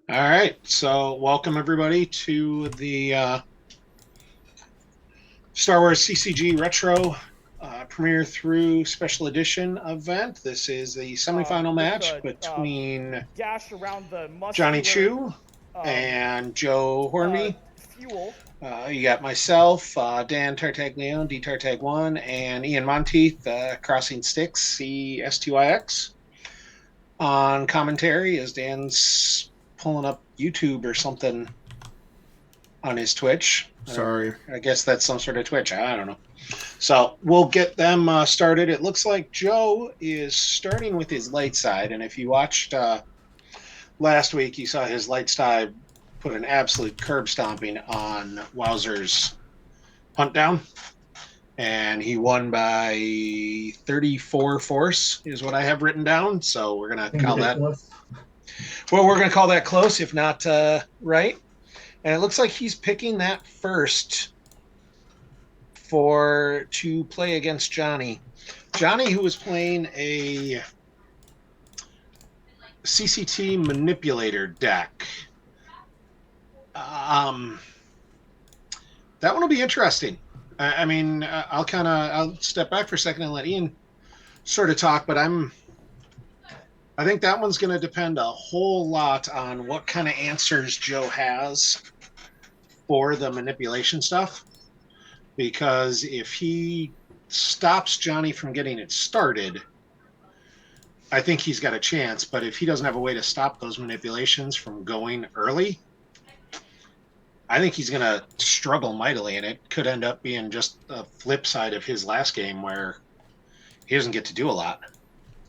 All right, so welcome everybody to the Star Wars CCG Retro Premiere through Special Edition event. This is the semifinal With match the between gash around the Jonny muscular Chu and Joe uh, Hornby. fuel. You got myself, Dan Tartaglione, D Tartag1, and Ian Monteith, Crossing Sticks, CSTYX. On commentary, as Dan's pulling up YouTube or something on his Twitch. Sorry. I guess that's some sort of Twitch. I don't know. So we'll get them started. It looks like Joe is starting with his light side. And if you watched last week, you saw his light side put an absolute curb stomping on Wowzer's hunt down. And he won by 34 force is what I have written down. So we're going to call ridiculous. Well, we're going to call that close, if not right. And it looks like he's picking that first to play against Jonny. Jonny, who was playing a CCT Manipulator deck. That one will be interesting. I mean, I'll step back for a second and let Ian sort of talk, but I think that one's going to depend a whole lot on what kind of answers Joe has for the manipulation stuff. Because if he stops Jonny from getting it started, I think he's got a chance. But if he doesn't have a way to stop those manipulations from going early, I think he's going to struggle mightily. And it could end up being just a flip side of his last game where he doesn't get to do a lot.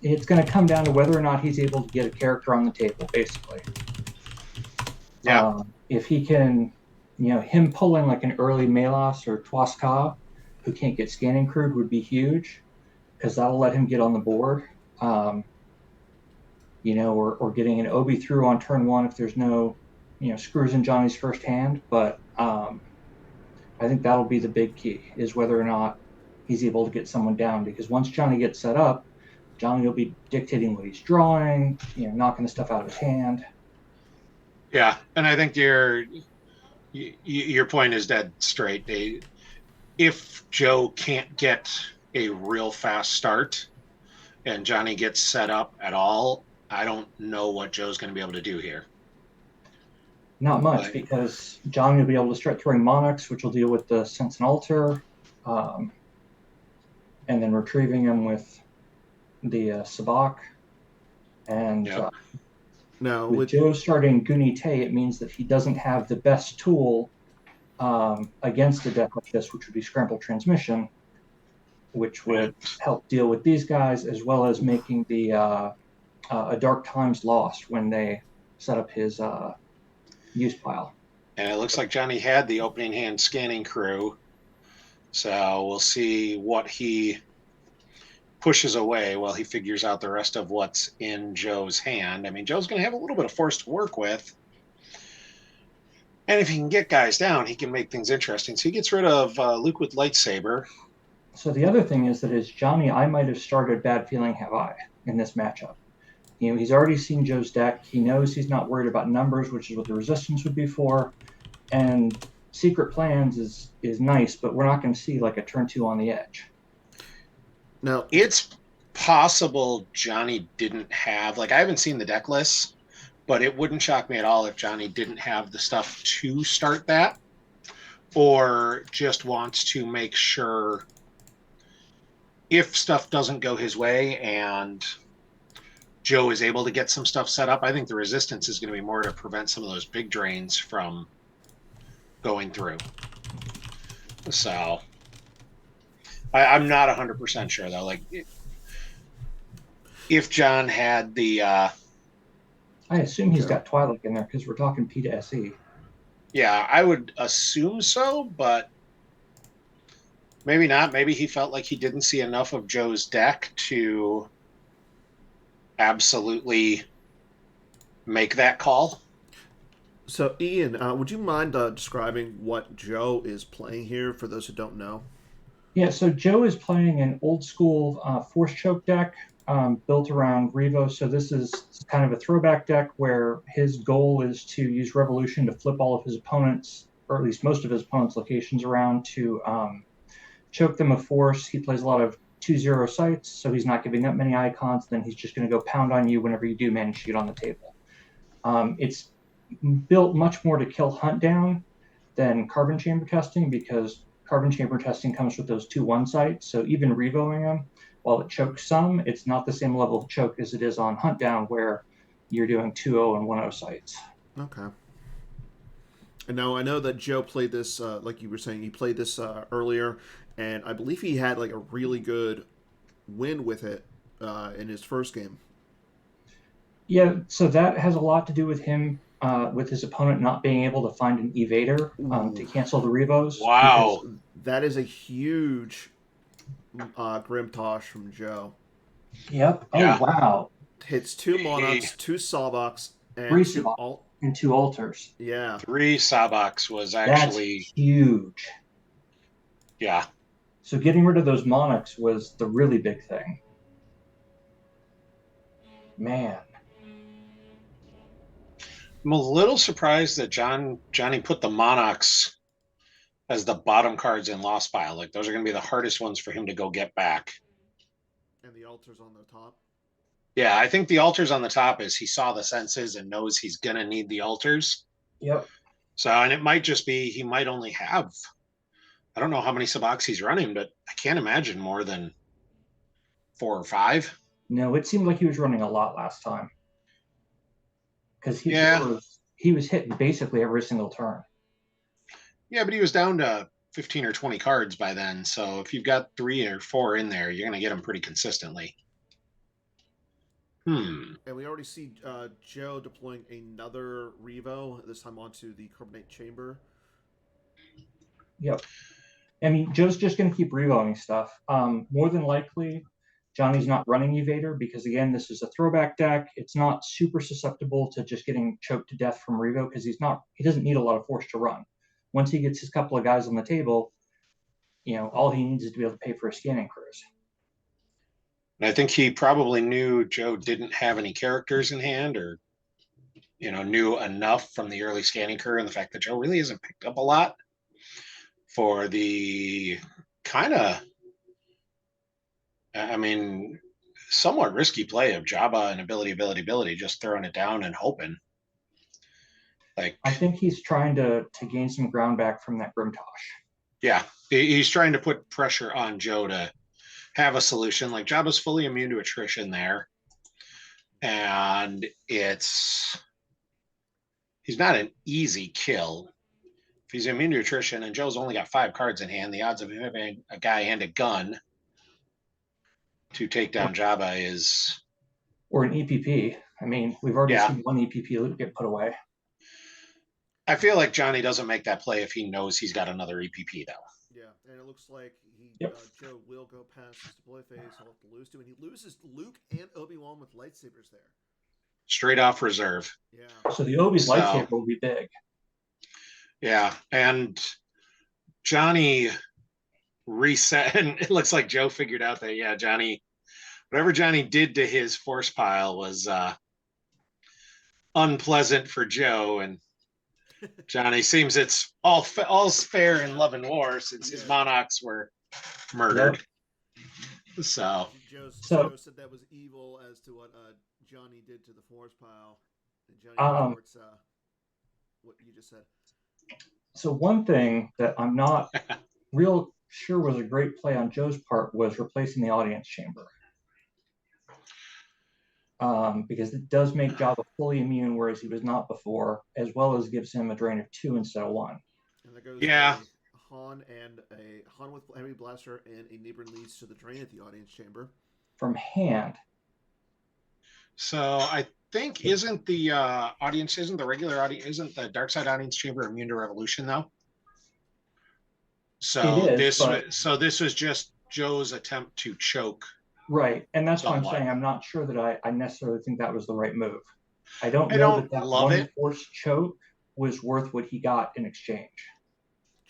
It's going to come down to whether or not he's able to get a character on the table, basically. Yeah. If he can, him pulling like an early Melas or Twaska who can't get scanning crewed would be huge, because that'll let him get on the board. Or getting an Obi through on turn one if there's no, screws in Johnny's first hand. But I think that'll be the big key, is whether or not he's able to get someone down, because once Jonny gets set up, Jonny will be dictating what he's drawing, knocking the stuff out of his hand. Yeah, and I think your point is dead straight. If Joe can't get a real fast start and Jonny gets set up at all, I don't know what Joe's going to be able to do here. Not much, because Jonny will be able to start throwing Monarchs, which will deal with the Sense and Alter, and then retrieving them with the Sabak. And now, with Joe starting Gunite, it means that he doesn't have the best tool against a deck like this, which would be Scramble Transmission, which would help deal with these guys, as well as making the a Dark Times lost when they set up his use pile. And it looks like Jonny had the opening hand scanning crew, so we'll see what he pushes away while he figures out the rest of what's in Joe's hand. I mean, Joe's going to have a little bit of force to work with. And if he can get guys down, he can make things interesting. So he gets rid of Luke with Lightsaber. So the other thing is that as Jonny, I might have started Bad Feeling Have I in this matchup. He's already seen Joe's deck. He knows he's not worried about numbers, which is what the resistance would be for. And Secret Plans is nice, but we're not going to see like a turn 2 on the edge. Now, it's possible Jonny didn't have, I haven't seen the deck lists, but it wouldn't shock me at all if Jonny didn't have the stuff to start that, or just wants to make sure if stuff doesn't go his way and Joe is able to get some stuff set up. I think the resistance is going to be more to prevent some of those big drains from going through. So I'm not 100% sure, though. If John had the... I assume he's got Twilight in there, because we're talking P to SE. Yeah, I would assume so, but maybe not. Maybe he felt like he didn't see enough of Joe's deck to absolutely make that call. So, Ian, would you mind describing what Joe is playing here for those who don't know? Yeah, so Joe is playing an old school Force Choke deck built around Revo. So this is kind of a throwback deck where his goal is to use Revolution to flip all of his opponents, or at least most of his opponents' locations around to choke them with force. He plays a lot of 2-0 sites, so he's not giving up many icons. Then he's just going to go pound on you whenever you do manage to get on the table. It's built much more to kill Hunt down than Carbon Chamber testing, because Carbon Chamber testing comes with those 2-1 sites. So even revoing them, while it chokes some, it's not the same level of choke as it is on Hunt down, where you're doing 2-0 and 1-0 sites. Okay. And now I know that Joe played this, like you were saying, he played this earlier, and I believe he had like a really good win with it in his first game. Yeah, so that has a lot to do with him, with his opponent not being able to find an evader to cancel the revos. Wow. That is a huge Grimtosh from Joe. Yep. Yeah. Oh, wow. Hits 2 Monarchs, 2 Sawbucks, and 3 2 Sawbucks and 2 altars. Yeah. 3 Sawbucks was actually... That's huge. Yeah. So getting rid of those Monarchs was the really big thing. Man. I'm a little surprised that Johnny put the Monarchs as the bottom cards in Lost Pile. Like, those are going to be the hardest ones for him to go get back. And the altars on the top. Yeah, I think the altars on the top is he saw the senses and knows he's going to need the altars. Yep. So, and it might just be he might only have, I don't know how many Sawbucks he's running, but I can't imagine more than 4 or 5. No, it seemed like he was running a lot last time. Because he was hitting basically every single turn. Yeah, but he was down to 15 or 20 cards by then. So if you've got 3 or 4 in there, you're going to get them pretty consistently. And we already see Joe deploying another Revo, this time onto the Carbonate Chamber. Yep. I mean, Joe's just going to keep revoing stuff. More than likely, Johnny's not running Evader because, again, this is a throwback deck. It's not super susceptible to just getting choked to death from Revo because he doesn't need a lot of force to run. Once he gets his couple of guys on the table, all he needs is to be able to pay for a scanning cruise. And I think he probably knew Joe didn't have any characters in hand, or, knew enough from the early scanning crew and the fact that Joe really hasn't picked up a lot for the kind of, somewhat risky play of Jabba and ability, just throwing it down and hoping. I think he's trying to gain some ground back from that Grimtosh. Yeah, he's trying to put pressure on Joe to have a solution. Like, Jabba's fully immune to attrition there, and he's not an easy kill. If he's immune to attrition and Joe's only got 5 cards in hand, the odds of him having a guy and a gun to take down Jabba is... Or an EPP. I mean, we've already seen one EPP loot get put away. I feel like Johnny doesn't make that play if he knows he's got another EPP, though. Yeah, and it looks like Joe will go past his deploy phase. He'll have to lose to, and he loses Luke and Obi-Wan with lightsabers there. Straight off reserve. Yeah. So the Obi's lightsaber will be big. Yeah, and Johnny reset, and it looks like Joe figured out that, whatever Johnny did to his force pile was unpleasant for Joe, and Johnny seems it's all's fair in love and war since his Monarchs were murdered. Yep. So Joe said that was evil as to what Johnny did to the force pile. And Johnny reports what you just said. So one thing that I'm not real sure was a great play on Joe's part was replacing the audience chamber. Because it does make Jabba fully immune, whereas he was not before, as well as gives him a drain of 2 instead of 1. And that goes a Han with heavy blaster and a neighbor leads to the drain at the audience chamber from hand. So I think isn't the regular audience, isn't the dark side audience chamber immune to revolution though? So this was just Joe's attempt to choke. Right, and that's why I'm saying I'm not sure that I necessarily think that was the right move. I don't know that one force choke was worth what he got in exchange.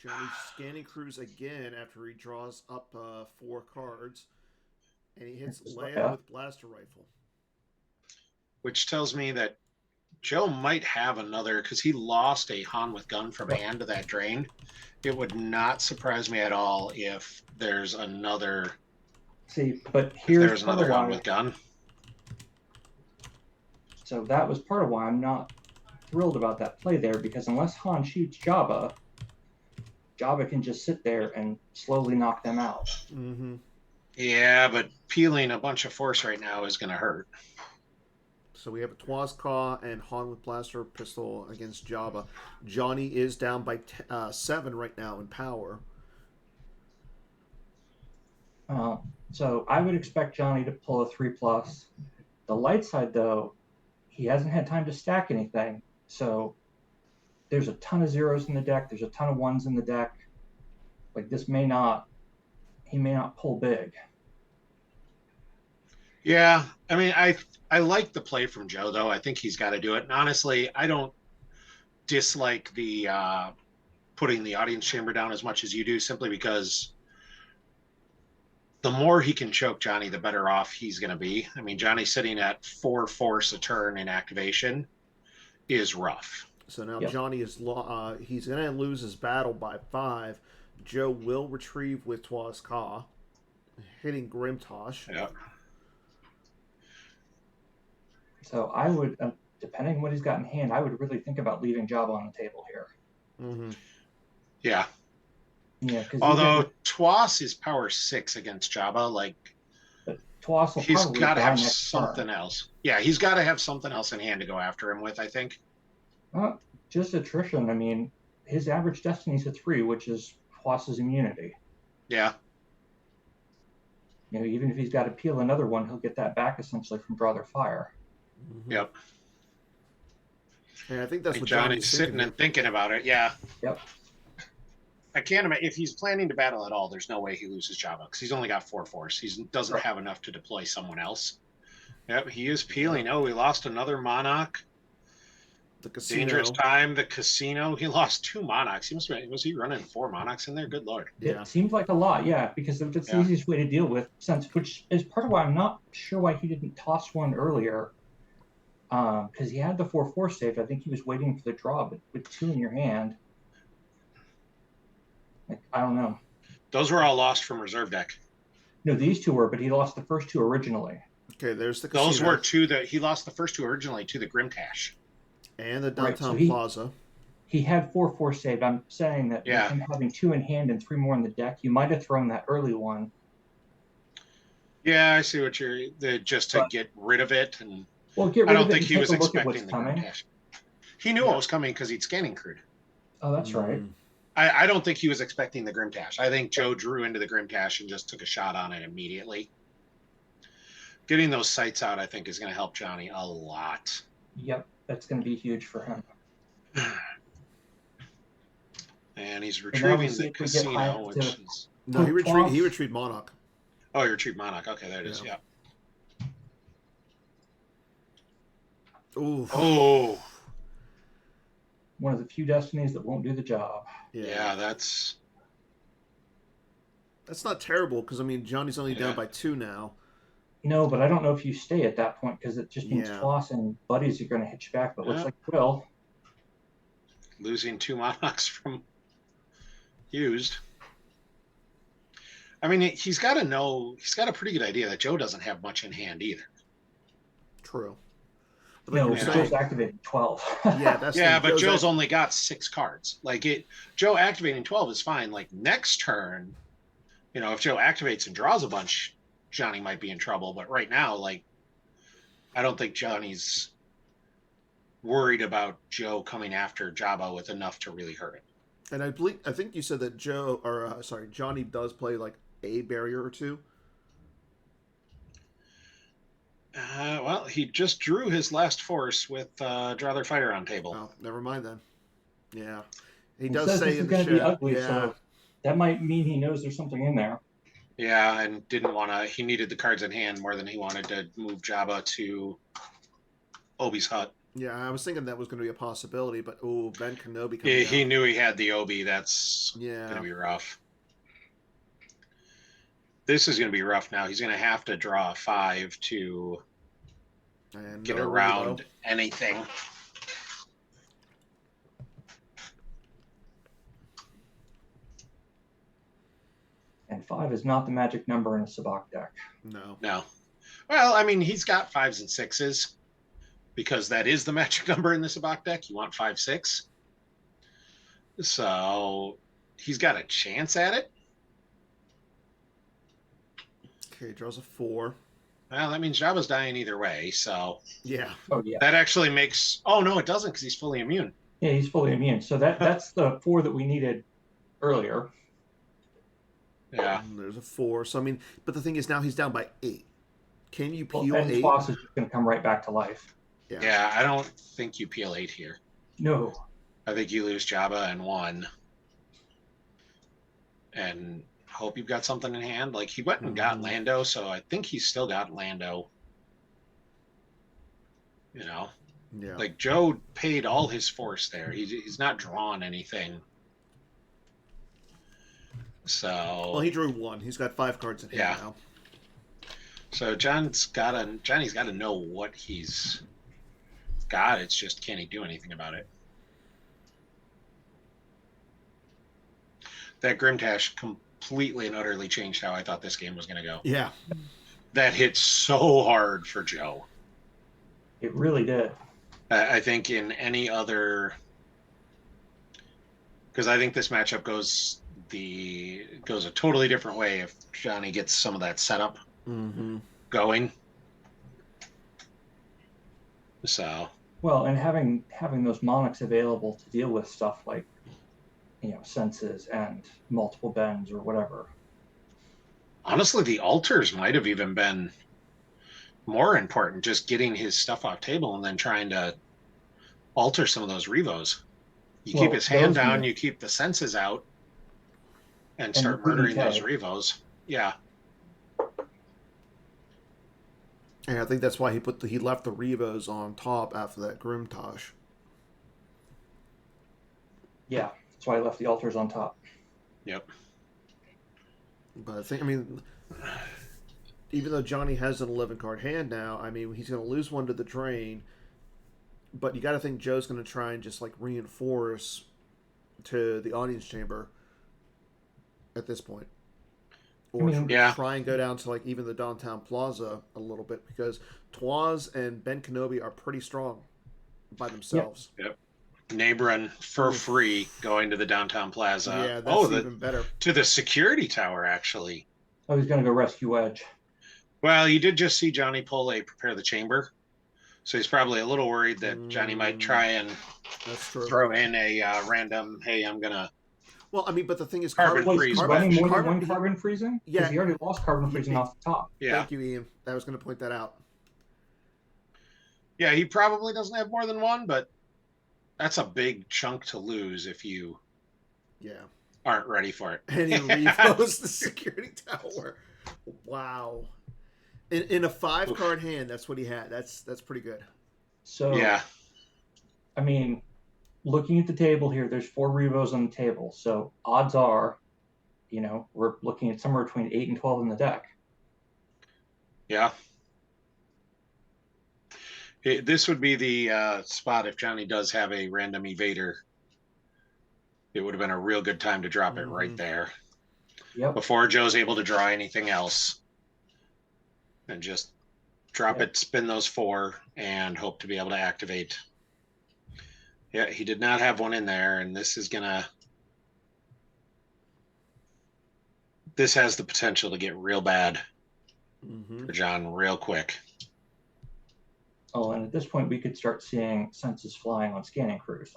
Johnny scanning cruise again after he draws up 4 cards. And he hits Just land like with blaster rifle. Which tells me that Joe might have another, because he lost a Han with gun from hand to that drain. It would not surprise me at all if there's another. See, but If here's there's part another of Han why. with gun. So that was part of why I'm not thrilled about that play there, because unless Han shoots Jabba, Jabba can just sit there and slowly knock them out. Mm-hmm. Yeah, but peeling a bunch of force right now is going to hurt. So we have a Twazcaw and Han with blaster pistol against Jabba. Jonny is down by 7 right now in power. So I would expect Jonny to pull a 3+. The light side, though, he hasn't had time to stack anything. So there's a ton of zeros in the deck. There's a ton of ones in the deck. Like he may not pull big. Yeah, I mean, I like the play from Joe, though. I think he's got to do it. And honestly, I don't dislike the putting the audience chamber down as much as you do, simply because the more he can choke Jonny, the better off he's going to be. I mean, Jonny sitting at 4 force a turn in activation is rough. So now Jonny is he's going to lose his battle by 5. Joe will retrieve with Twazcaw, hitting Grimtosh. Yeah. So I would, depending on what he's got in hand, I would really think about leaving Jabba on the table here. Mm-hmm. Yeah. Yeah. Although Twas is power 6 against Jabba, like Twas will he's probably got to die have next something turn. else. Yeah, he's got to have something else in hand to go after him with, I think. Just attrition. I mean, his average destiny's a 3, which is Twas's immunity. Yeah. You know, even if he's got to peel another one, he'll get that back essentially from Draw Their Fire. Mm-hmm. Yep. And I think that's what Johnny's sitting and thinking about it. Yeah. Yep. I can't imagine if he's planning to battle at all. There's no way he loses Jabba because he's only got 4 force. He doesn't have enough to deploy someone else. Yep, he is peeling. Oh, he lost another Monarch. The casino. Dangerous time. The casino. He lost 2 Monarchs. Was he running 4 Monarchs in there? Good lord. Yeah. It seems like a lot, yeah, because that's the easiest way to deal with sense, which is part of why I'm not sure why he didn't toss one earlier. Because he had the 4 force saved. I think he was waiting for the draw, but with 2 in your hand, like, I don't know. Those were all lost from reserve deck. No, these 2 were, but he lost the first 2 originally. Okay, there's the casino. Those were 2 that he lost the first 2 originally to the Grimcash. And the downtown plaza. He had 4 force saved. I'm saying that with him having 2 in hand and 3 more in the deck, you might have thrown that early one. Yeah, I see what you're just to get rid of it. And well, get rid I don't of it think and he take was a look at expecting what's the coming. Grimcash. He knew what was coming because he'd scanning crewed. Oh, that's right. I don't think he was expecting the Grimcash. I think Joe drew into the Grimcash and just took a shot on it immediately. Getting those sights out, I think, is going to help Jonny a lot. Yep, that's going to be huge for him. And he's retrieving the casino, which is... No, he retrieved Monarch. Oh, he retrieved Monarch. Okay, there it is, yeah. Ooh. Oh. One of the few destinies that won't do the job. Yeah, that's not terrible because, I mean, Johnny's only down by 2 now. No, but I don't know if you stay at that point because it just means Floss and buddies are going to hit you back, but looks like Will. Losing 2 Monarchs from used. I mean, he's got a pretty good idea that Joe doesn't have much in hand either. True. But no, Joe's activating 12. But Joe's only got 6 cards. Joe activating 12 is fine. Like next turn, if Joe activates and draws a bunch, Jonny might be in trouble. But right now, I don't think Johnny's worried about Joe coming after Jabba with enough to really hurt him. And I think you said that Jonny does play a barrier or 2. Well, he just drew his last force with Draw Their Fire on table. Oh, never mind then. Yeah, he does say in the chat. Be ugly, so that might mean he knows there's something in there. Yeah, and didn't want to. He needed the cards in hand more than he wanted to move Jabba to Obi's hut. Yeah, I was thinking that was going to be a possibility, but Ben Kenobi. He knew he had the Obi. That's going to be rough. This is going to be rough now. He's going to have to draw a 5 to And get no around reload. anything. And 5 is not the magic number in a Sabak deck. No. No. Well, I mean, he's got 5s and 6s because that is the magic number in the Sabak deck. You want 5, 6. So he's got a chance at it. Okay, draws a 4. Well, that means Jabba's dying either way. So Yeah. Oh, yeah. that actually makes. Oh, no, it doesn't because he's fully immune. Yeah, he's fully immune. So that's the 4 that we needed earlier. Yeah. And there's a 4. So, I mean, but the thing is now he's down by 8. Can you Well, peel and 8? Twas is just going to come right back to life. Yeah, I don't think you peel 8 here. No. I think you lose Jabba and 1. And hope you've got something in hand. Like, he went and got Lando, so I think he's still got Lando. You know? Yeah. Like, Joe paid all his force there. He's not drawn anything. So... Well, he drew 1. He's got 5 cards in hand now. So Johnny's got to know what he's got. It's just, can he do anything about it? That Grimtash completely and utterly changed how I thought this game was going to go. Yeah. That hit so hard for Joe. It really did. I think in any other, because I think this matchup goes a totally different way if Johnny gets some of that setup going. So. Well, and having those monarchs available to deal with stuff like, senses and multiple bends or whatever. Honestly, the altars might have even been more important, just getting his stuff off table and then trying to alter some of those revos. You keep his hand down, you keep the senses out, and start murdering those revos. Yeah. And I think that's why he left the revos on top after that Grimtash. Yeah, that's why I left the altars on top. Yep. But even though Johnny has an 11-card hand now, I mean, he's going to lose one to the drain. But you got to think Joe's going to try and just reinforce to the audience chamber at this point, or try and go down to even the downtown plaza a little bit, because Twas and Ben Kenobi are pretty strong by themselves. Yep. Neighboring for free going to the downtown plaza. Yeah, that's even better. To the security tower, actually. Oh, he's going to go rescue Edge. Well, you did just see Johnny pull a prepare the chamber. So he's probably a little worried that Johnny might try and throw in a random, hey, I'm going to... Well, I mean, but the thing is... Carbon freeze. Running more than one carbon freezing? Yeah. Because he already lost carbon freezing off the top. Yeah. Thank you, Ian. I was going to point that out. Yeah, he probably doesn't have more than one, but that's a big chunk to lose if you aren't ready for it. And he revos the security tower. Wow. In a 5-card hand, that's what he had. That's pretty good. So, I mean, looking at the table here, there's 4 revos on the table. So odds are, we're looking at somewhere between 8 and 12 in the deck. Yeah. This would be the spot if Johnny does have a random evader. It would have been a real good time to drop it right there. Yep. Before Joe's able to draw anything else. And just drop it, spin those 4, and hope to be able to activate. Yeah, he did not have one in there, and this is gonna... This has the potential to get real bad for John real quick. Oh, and at this point, we could start seeing senses flying on scanning crews.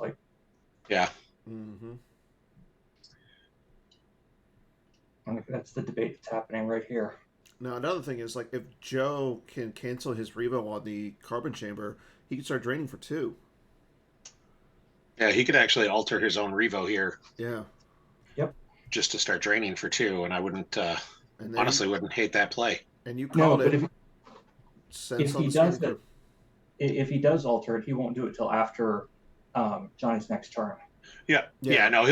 Yeah. I think that's the debate that's happening right here. Now, another thing is, if Joe can cancel his revo on the carbon chamber, he can start draining for 2. Yeah, he could actually alter his own revo here. Yeah. Yep. Just to start draining for 2, and I wouldn't, honestly, wouldn't hate that play. And you called it. But if he does that, if he does alter it, he won't do it till after Johnny's next turn. Yeah. No,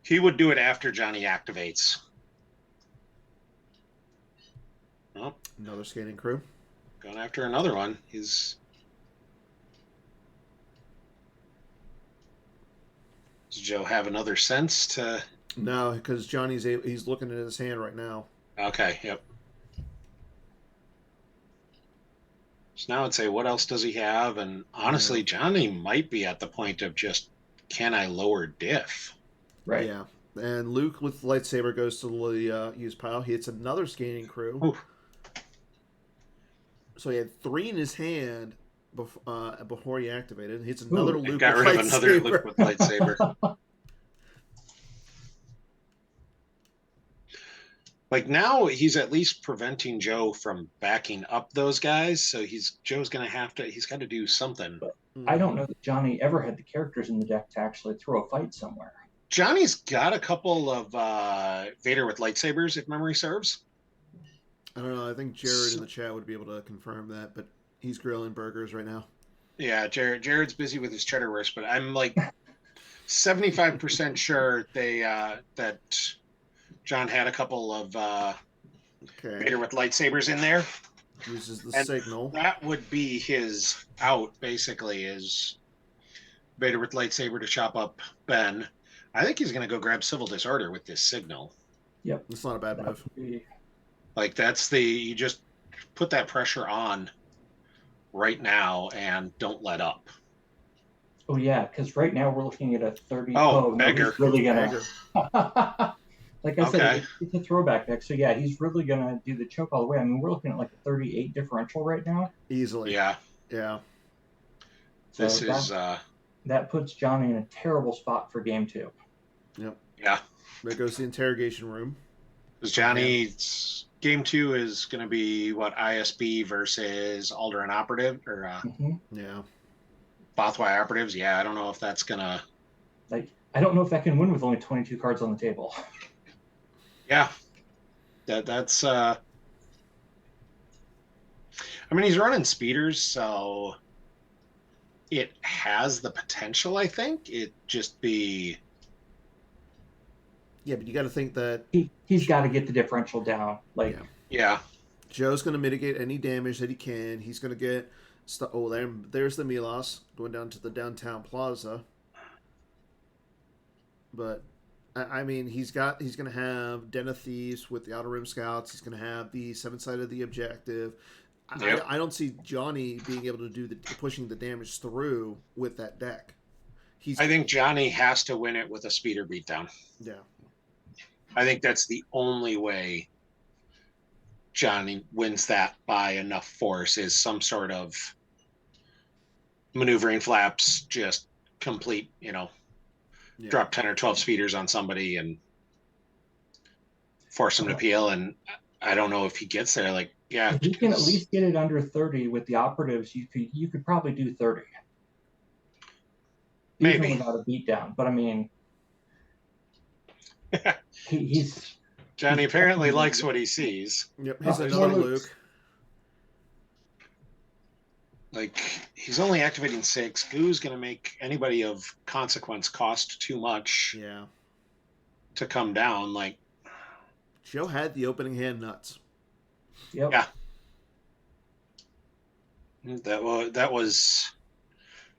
he would do it after Johnny activates. Another skating crew. Going after another one. Does Joe have another sense to? No, because he's looking at his hand right now. Okay, yep. So now I'd say, what else does he have? And honestly, Johnny might be at the point of just, can I lower diff? Right. Yeah. And Luke with the lightsaber goes to the use pile. He hits another skating crew. Ooh. So he had 3 in his hand before he activated. Hits another Luke got with rid lightsaber. of another Luke with lightsaber. Like now, he's at least preventing Joe from backing up those guys. So Joe's going to have to. He's got to do something. But I don't know that Johnny ever had the characters in the deck to actually throw a fight somewhere. Johnny's got a couple of Vader with lightsabers, if memory serves. I don't know. I think Jared in the chat would be able to confirm that, but he's grilling burgers right now. Yeah, Jared's busy with his cheddar wurst, but I'm like 75% sure that John had a couple of Vader with lightsabers in there. Uses the And signal. That would be his out, basically, is Vader with lightsaber to chop up Ben. I think he's going to go grab Civil Disorder with this signal. Yep. It's not a bad move. Like, you just put that pressure on right now and don't let up. Oh, yeah, because right now we're looking at a 30. Beggar. He's really going to. Like I said, Okay. it's a throwback deck. So, yeah, he's really going to do the choke all the way. I mean, we're looking at like a 38 differential right now. Easily. Yeah. Yeah. That puts Johnny in a terrible spot for game 2. Yep. Yeah. There goes the interrogation room. Because Johnny's game 2 is going to be ISB versus Alderaan Operative or Yeah. Bothwai Operatives. Yeah, I don't know if that's going to. I don't know if that can win with only 22 cards on the table. Yeah. That's. I mean, he's running speeders, so it has the potential, I think. It just be. Yeah, but you got to think that he's got to get the differential down. Yeah. Joe's going to mitigate any damage that he can. He's going to get there's the Milos going down to the downtown plaza. But I mean, he's going to have Den of Thieves with the Outer Rim Scouts. He's going to have the 7-side of the objective. Yep. I don't see Johnny being able to do pushing the damage through with that deck. I think Johnny has to win it with a speeder beatdown. Yeah. I think that's the only way Johnny wins that by enough force is some sort of maneuvering flaps, just complete, drop 10 or 12 speeders on somebody and force them to peel. And I don't know if he gets there. If you can at least get it under 30 with the Operatives, you could probably do 30. Maybe. Even without a beatdown. But I mean, he's Johnny apparently likes what he sees. Yep, he's another Luke. He's only activating 6. Goo's going to make anybody of consequence cost too much. Yeah. To come down. Joe had the opening hand nuts. Yep. Yeah. That was.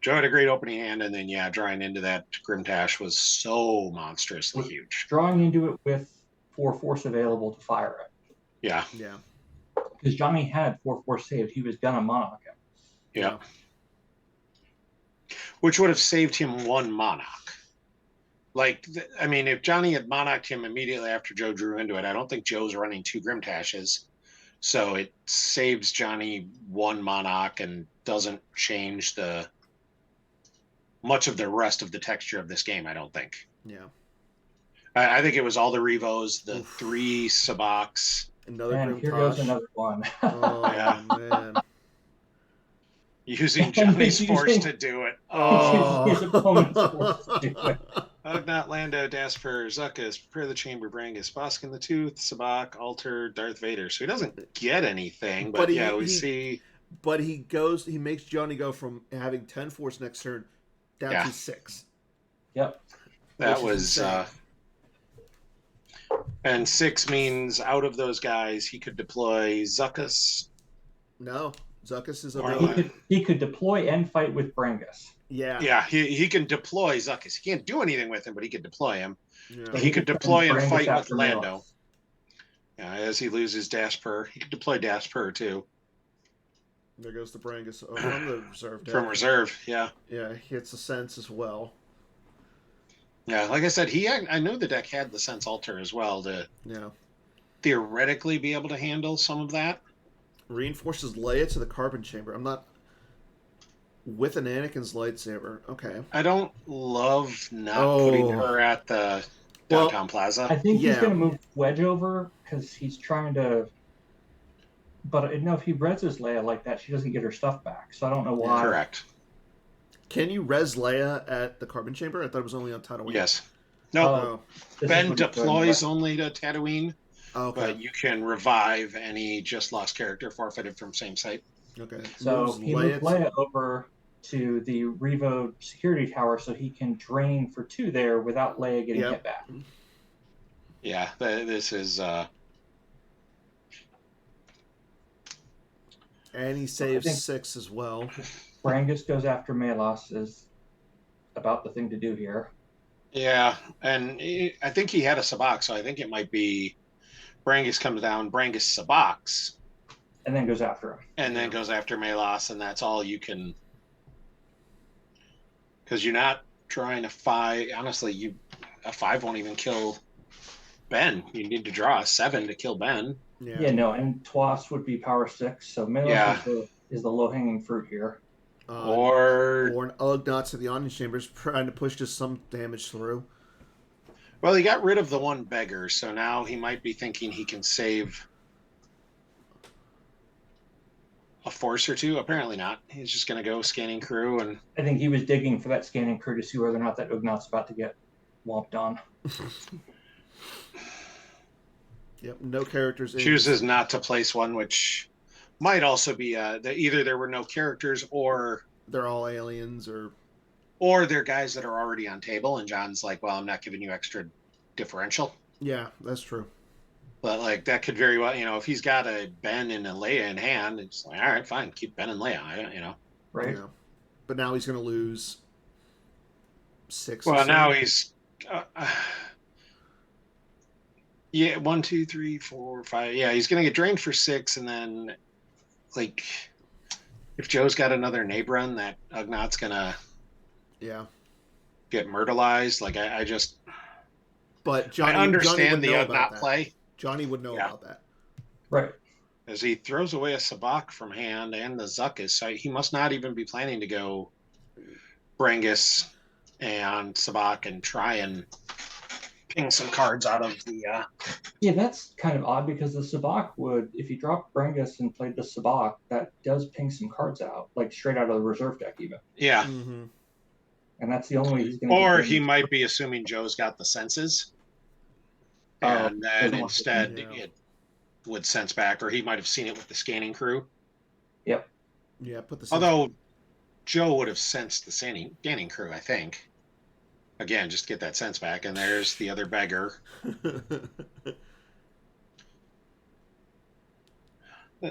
Joe had a great opening hand, and then drawing into that Grimtash was so monstrously huge. Drawing into it with 4 force available to fire it. Yeah. Yeah. Because Johnny had 4 force saved, he was gonna monarch him. Yeah. Which would have saved him 1 monarch. If Johnny had monarched him immediately after Joe drew into it, I don't think Joe's running 2 Grimtashes. So it saves Johnny 1 monarch and doesn't change much of the rest of the texture of this game, I don't think. Yeah. I think it was all the Revos, the 3 Saboks. And here goes another one. Oh, yeah. Man. Using Johnny's force to do it. Oh. His opponent's force to do it. Ugnaught, Lando, Dasper, Zuckus, Prepare the Chamber, Brangus, Boskin the Tooth, Sabak, Alter, Darth Vader. So he doesn't get anything, but we see. But he makes Johnny go from having 10 force next turn down to 6. Yep. That was And 6 means out of those guys, he could deploy Zuckuss. No, Zuckuss is Or available. He could deploy and fight with Brangus. Yeah. Yeah, he can deploy Zuckuss. He can't do anything with him, but he could deploy him. Yeah. He could send deploy and Brangus fight with after Lando. Melos. Yeah, as he loses Dasper. He could deploy Dasper too. There goes the Brangus from the reserve deck. From reserve, yeah. Yeah, he hits the sense as well. Yeah, like I said, I know the deck had the Sense Alter as well to Yeah. theoretically be able to handle some of that. Reinforces Leia to the carbon chamber. I'm not with an Anakin's lightsaber. Okay. I don't love not putting her at the downtown plaza. I think he's Yeah. going to move Wedge over because he's trying to. But no, if he reses Leia like that, she doesn't get her stuff back. So I don't know why. Correct. Can you res Leia at the carbon chamber? I thought it was only on Tatooine. Yes. No, Oh, This Ben is what he's doing, deploys but- only to Tatooine, okay. but you can revive any just lost character forfeited from same site. Okay. So Moves he moved Leia over to the Revo security tower so he can drain for 2 there without Leia getting Yep. hit back. Yeah, this is And he saves I think- 6 as well. Brangus goes after Melos is about the thing to do here. yeah, and I think he had a Sabak, so I think it might be Brangus comes down, Brangus Sabaks, And then goes after him. and then goes after Melos, and that's all you can. Because you're not trying to 5. Honestly, a 5 won't even kill Ben. You need to draw a 7 to kill Ben. Yeah, no, and Twas would be power 6, so Melos Yeah. is the low-hanging fruit here. Or an Ugnaught to the Onion Chambers trying to push just some damage through. well, he got rid of the one beggar, so now he might be thinking he can save a force or 2. Apparently not. He's just going to go scanning crew and I think he was digging for that scanning crew to see whether or not that Ugnaught's about to get whomped on. Yep, no characters in. chooses not to place one, which might also be that either there were no characters or They're all aliens they're guys that are already on table, and John's like, well, I'm not giving you extra differential. Yeah, that's true. But like that could very well, if he's got a Ben and a Leia in hand, it's like, all right, fine, keep Ben and Leia, Right? Yeah. But now he's going to lose 6. Well, now he's yeah, 1, 2, 3, 4, 5. Yeah, he's gonna get drained for 6, and then like if Joe's got another Nabe run, that Ugnaught's gonna Yeah. get myrtleized. Like I just But Johnny I understand the Johnny would know about Ugnaught that. play Johnny would know Yeah. about that. Right. as he throws away a Sabak from hand and the Zuckuss. So he must not even be planning to go Brangus and Sabak and try and ping some cards out of the Yeah, that's kind of odd because the Sabak would, if you dropped Brangus and played the Sabak, that does ping some cards out, like straight out of the reserve deck even. yeah. Mm-hmm. And that's the only way he's going to Or he might be assuming Joe's got the senses, and then doesn't want to- instead yeah. it would sense back, or he might have seen it with the scanning crew. Yeah, put the Although Joe would have sensed the scanning crew, I think. Again, just get that sense back, and there's the other beggar.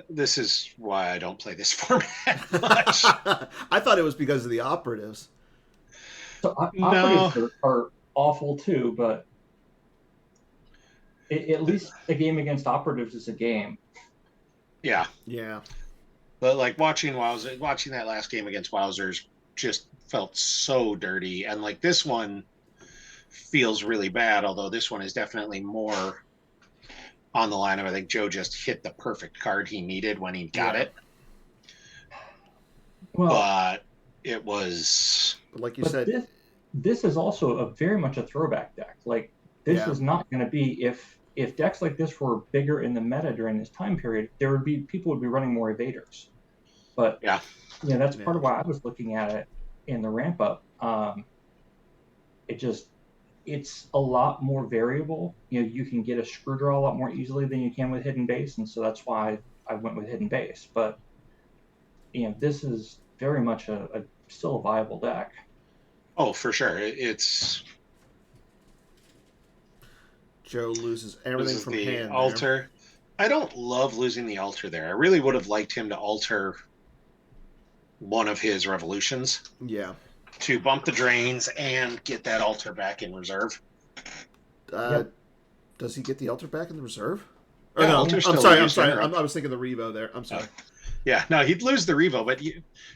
This is why I don't play this format much. I thought it was because of the operatives. So No. operatives are awful too, but at least a game against operatives is a game. Yeah, Yeah. but like watching that last game against Wowzers just felt so dirty, and like this one feels really bad. Although this one is definitely more on the line of I think Joe just hit the perfect card he needed when he got Yeah. it, Well, but it was But like you but said, this is also a very much a throwback deck. Like this Yeah. is not going to be if decks like this were bigger in the meta during this time period, people would be running more evaders. But Yeah. that's part Yeah. of why I was looking at it in the ramp up. It's a lot more variable. You can get a screw draw a lot more easily than you can with hidden base, and so that's why I went with hidden base. But this is very much still a viable deck. oh for sure it's Joe loses everything Loses from the hand. altar. I don't love losing the altar there. I really would have liked him to alter one of his revolutions. Yeah. To bump the drains and get that altar back in reserve. Does he get the altar back in the reserve? Or Yeah, no, altar's I'm still sorry. used I was thinking the Revo there. I'm sorry. Yeah, no, he'd lose the Revo, but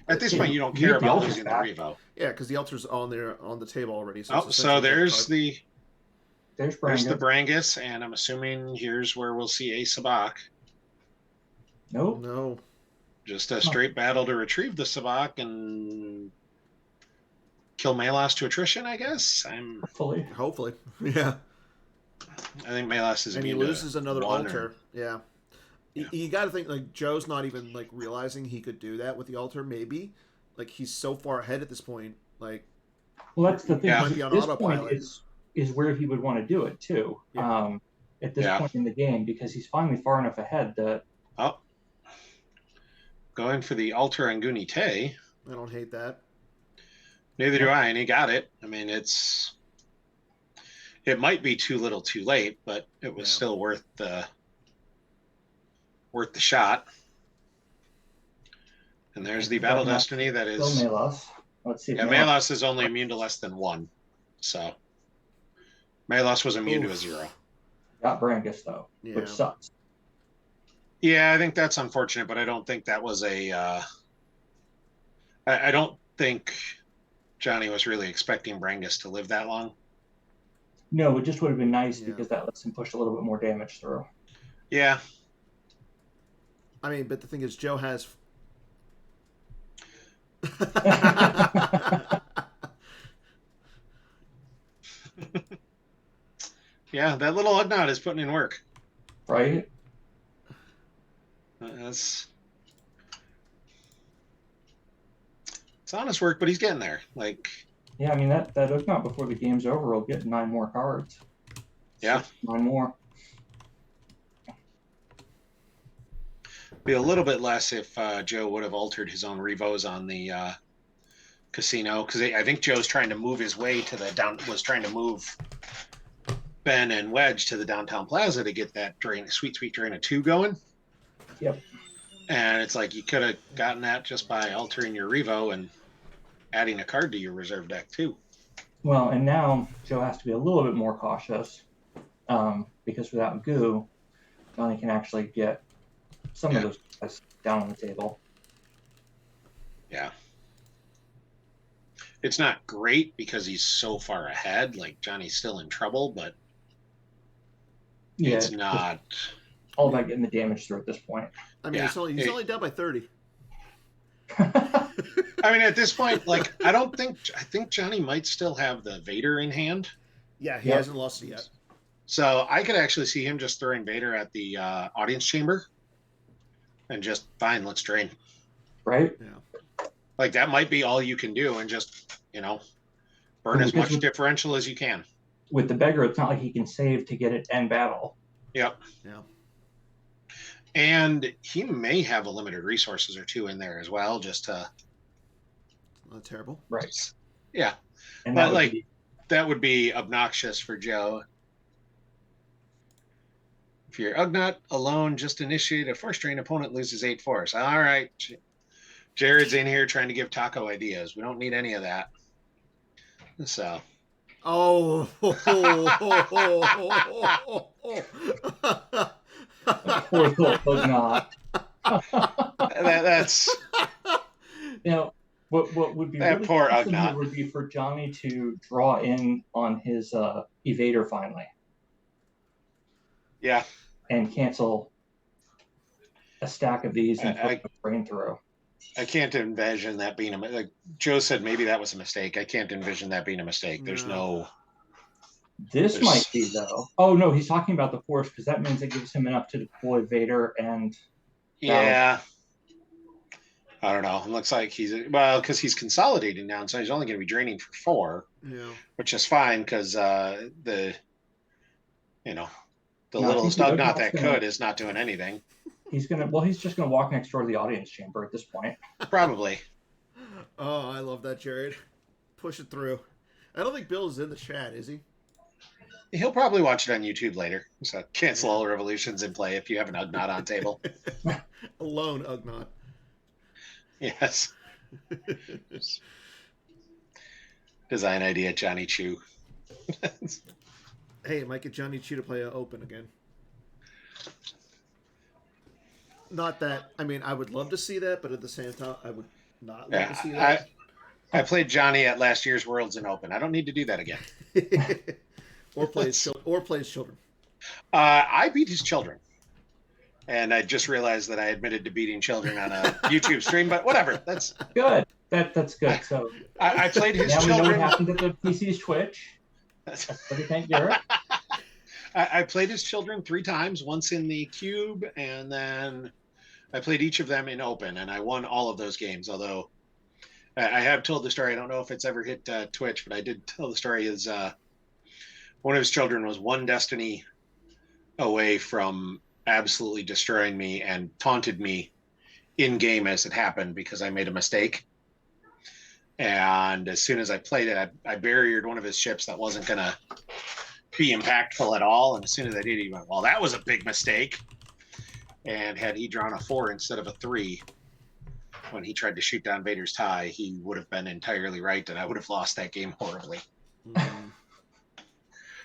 at this point, you don't care about losing the Revo. Yeah, because the altar's on the table already. So there's the There's the Brangus, and I'm assuming here's where we'll see a Sabak. Nope. No. Just a straight battle to retrieve the Sabak and kill Malos to attrition, I guess. Hopefully. Yeah. I think Malos is and he immune loses another one altar. Yeah. You got to think, like, Joe's not even, like, realizing he could do that with the altar, maybe. Like, he's so far ahead at this point. Like, well, that's the thing. Might be on this autopilot. point is where he would want to do it, too. Yeah. At this point in the game, because he's finally far enough ahead that... Oh. Going for the altar on Goonie Tay. I don't hate that. Neither do I, and he got it. I mean, it might be too little too late, but it was still worth the shot. And there's the Battle Destiny that is... Still Malos. Let's see. Yeah, Malos is only immune to less than 1. So Malos was immune to a 0. Got Brangus, though, which sucks. Yeah, I think that's unfortunate, but I don't think that was a... I don't think Johnny was really expecting Brangus to live that long. No, it just would have been nice because that lets him push a little bit more damage through. Yeah. I mean, but the thing is, Joe has... Yeah, that little Ugnaught is putting in work. Right? It's honest work, but he's getting there. Like, yeah, I mean that Ugnaught before the game's over will get 9 more cards. Yeah, 9 more. Be a little bit less if Joe would have altered his own Revos on the casino, because I think Joe's trying to move his way to the was trying to move Ben and Wedge to the downtown plaza to get that sweet drain of 2 going. Yep. And it's like you could have gotten that just by altering your Revo and adding a card to your reserve deck too. Well, and now Joe has to be a little bit more cautious because without Goo, Johnny can actually get some of those guys down on the table. Yeah. It's not great because he's so far ahead. Like, Johnny's still in trouble, but it's not... all about getting the damage through at this point. I mean, he's only down by 30. I mean, at this point, like, I think Johnny might still have the Vader in hand. Yeah, he hasn't lost it yet. So I could actually see him just throwing Vader at the audience chamber and just, fine, let's drain. Right? Yeah. Like, that might be all you can do and just, burn as much differential as you can. With the beggar, it's not like he can save to get it end battle. Yep. Yeah. And he may have a limited resources or 2 in there as well, just to... Not terrible. Right. Yeah. And but, that would be obnoxious for Joe. If your Ugnaught alone just initiate a force drain, opponent loses 8 force. All right. Jared's in here trying to give Taco ideas. We don't need any of that. So... Oh. Poor little Ugnaught. That's... What would be that really poor awesome Ugnaught would be for Johnny to draw in on his evader finally. Yeah. And cancel a stack of these and put a brain through. I can't envision that being like Joe said, maybe that was a mistake. I can't envision that being a mistake. There's no... This might be, though. Oh, no, he's talking about the force because that means it gives him enough to deploy Vader and... Yeah. I don't know. It looks like because he's consolidating now, so he's only going to be draining for 4, which is fine because the littlest Ugnaught that could is not doing anything. He's just gonna walk next door to the audience chamber at this point. Probably. Oh, I love that, Jared. Push it through. I don't think Bill is in the chat, is he? He'll probably watch it on YouTube later. So cancel all revolutions and play if you have an Ugnaught on table. Alone Ugnaught. Yes. Design idea, Jonny Chu. Hey, it might get Jonny Chu to play open again. Not that, I mean, I would love to see that, but at the same time, I would not love to see that. I played Johnny at last year's Worlds and Open. I don't need to do that again. or plays children. I beat his children. And I just realized that I admitted to beating children on a YouTube stream, but whatever. That's good. That's good. So I played his now children. We know what happened at the PC's Twitch. That's what we thank Garrett. I played his children 3 times, once in the cube, and then I played each of them in open, and I won all of those games. Although I have told the story. I don't know if it's ever hit Twitch, but I did tell the story. Is one of his children was one destiny away from absolutely destroying me and taunted me in game as it happened because I made a mistake. And as soon as I played it, I barriered one of his ships that wasn't going to be impactful at all. And as soon as I did, he went, well, that was a big mistake. And had he drawn a 4 instead of a 3 when he tried to shoot down Vader's tie, he would have been entirely right, and I would have lost that game horribly.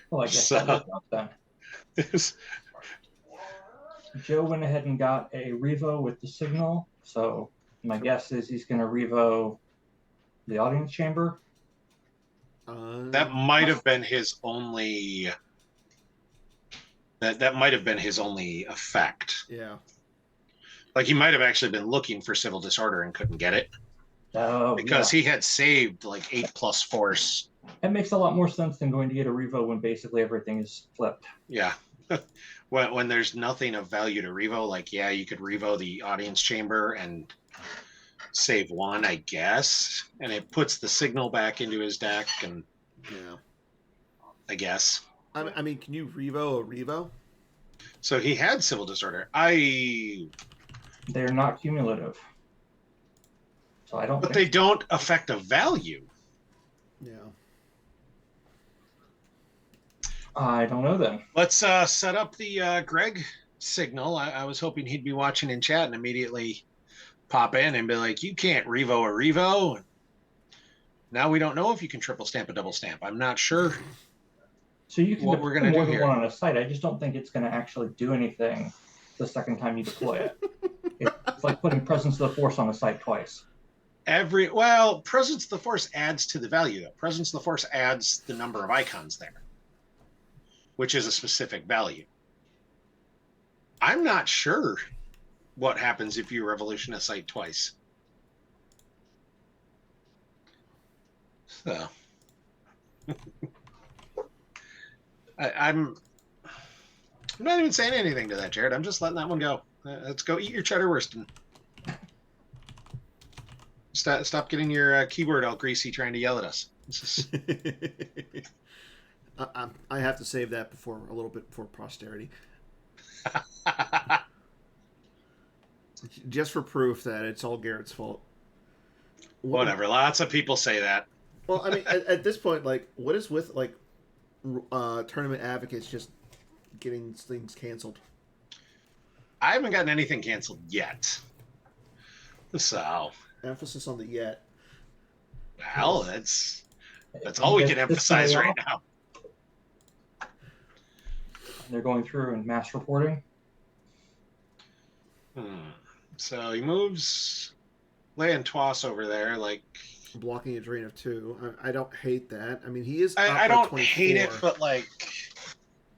Well, I guess that worked out then. Joe went ahead and got a Revo with the signal, so my guess is he's going to Revo the audience chamber. That might have been his only. That might have been his only effect. Yeah. Like he might have actually been looking for civil disorder and couldn't get it. Oh, because he had saved like 8+ force. That makes a lot more sense than going to get a Revo when basically everything is flipped. Yeah. when there's nothing of value to Revo, like, yeah, you could Revo the audience chamber and save 1, I guess. And it puts the signal back into his deck, and yeah, I guess. I mean, can you Revo a Revo? So he had civil disorder. They're not cumulative. So I don't. But they don't affect a value. Yeah. I don't know then. Let's set up the Greg signal. I was hoping he'd be watching in chat and immediately pop in and be like, you can't Revo a Revo. Now we don't know if you can triple stamp a double stamp. I'm not sure. So you can what we're going to do here. One on a site. I just don't think it's going to actually do anything the second time you deploy it. It's like putting Presence of the Force on a site twice. Presence of the Force adds to the value, though. Presence of the Force adds the number of icons there, which is a specific value. I'm not sure what happens if you revolution a site twice. So I'm not even saying anything to that, Jared. I'm just letting that one go. Let's go eat your cheddar Wursten. Stop getting your keyboard all greasy trying to yell at us. I have to save that a little bit before posterity. Just for proof that it's all Garrett's fault. Whatever. Lots of people say that. Well, I mean, at this point, like, what is with like tournament advocates just getting things canceled? I haven't gotten anything canceled yet. So emphasis on the yet. Well, that's all we can emphasize right now. They're going through and mass reporting. So he moves Leia and Twas over there, like blocking a drain of 2. I don't hate that. I mean, he is. I don't hate it, but like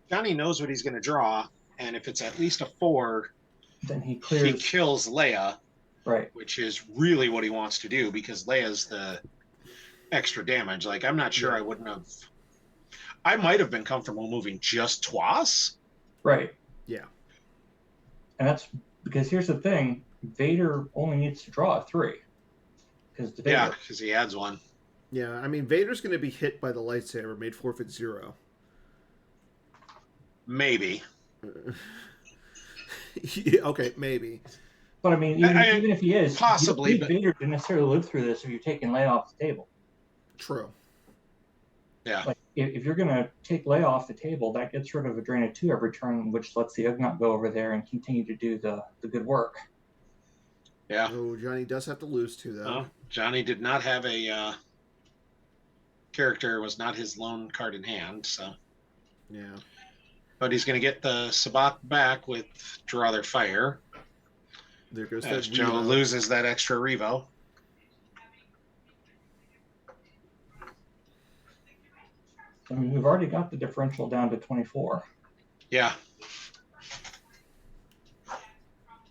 Johnny knows what he's going to draw, and if it's at least a 4, then he kills Leia, right? Which is really what he wants to do because Leia's the extra damage. Like I'm not sure I wouldn't have. I might have been comfortable moving just Twas. Right. Yeah. And that's because here's the thing: Vader only needs to draw a 3. Because he adds 1. Yeah, I mean Vader's going to be hit by the lightsaber, made forfeit 0. Maybe. Yeah, okay, maybe. But I mean, even if he is, possibly, you don't need Vader to necessarily live through this if you're taking Leia off the table. True. Yeah. Like if you're going to take Lay off the table, that gets rid of a drain of 2 every turn, which lets the Ugnaught go over there and continue to do the good work. Yeah. Oh, Johnny does have to lose 2, though. Johnny did not have a character, was not his lone card in hand, so. Yeah. But he's going to get the Sabak back with Draw Their Fire. There goes As that Joe Revo. loses that extra Revo. I mean, we've already got the differential down to 24. Yeah.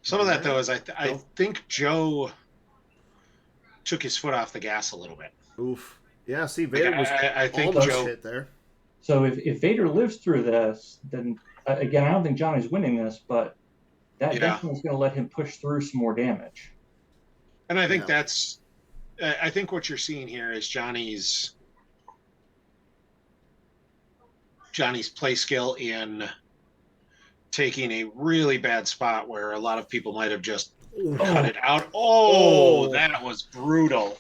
Some of that, though, is I think Joe took his foot off the gas a little bit. Oof. Yeah, see, Vader was I think almost Joe hit there. So if Vader lives through this, then again, I don't think Johnny's winning this, but that definitely is going to let him push through some more damage. And I think I think what you're seeing here is Johnny's play skill in taking a really bad spot where a lot of people might have just cut it out. Oh, that was brutal.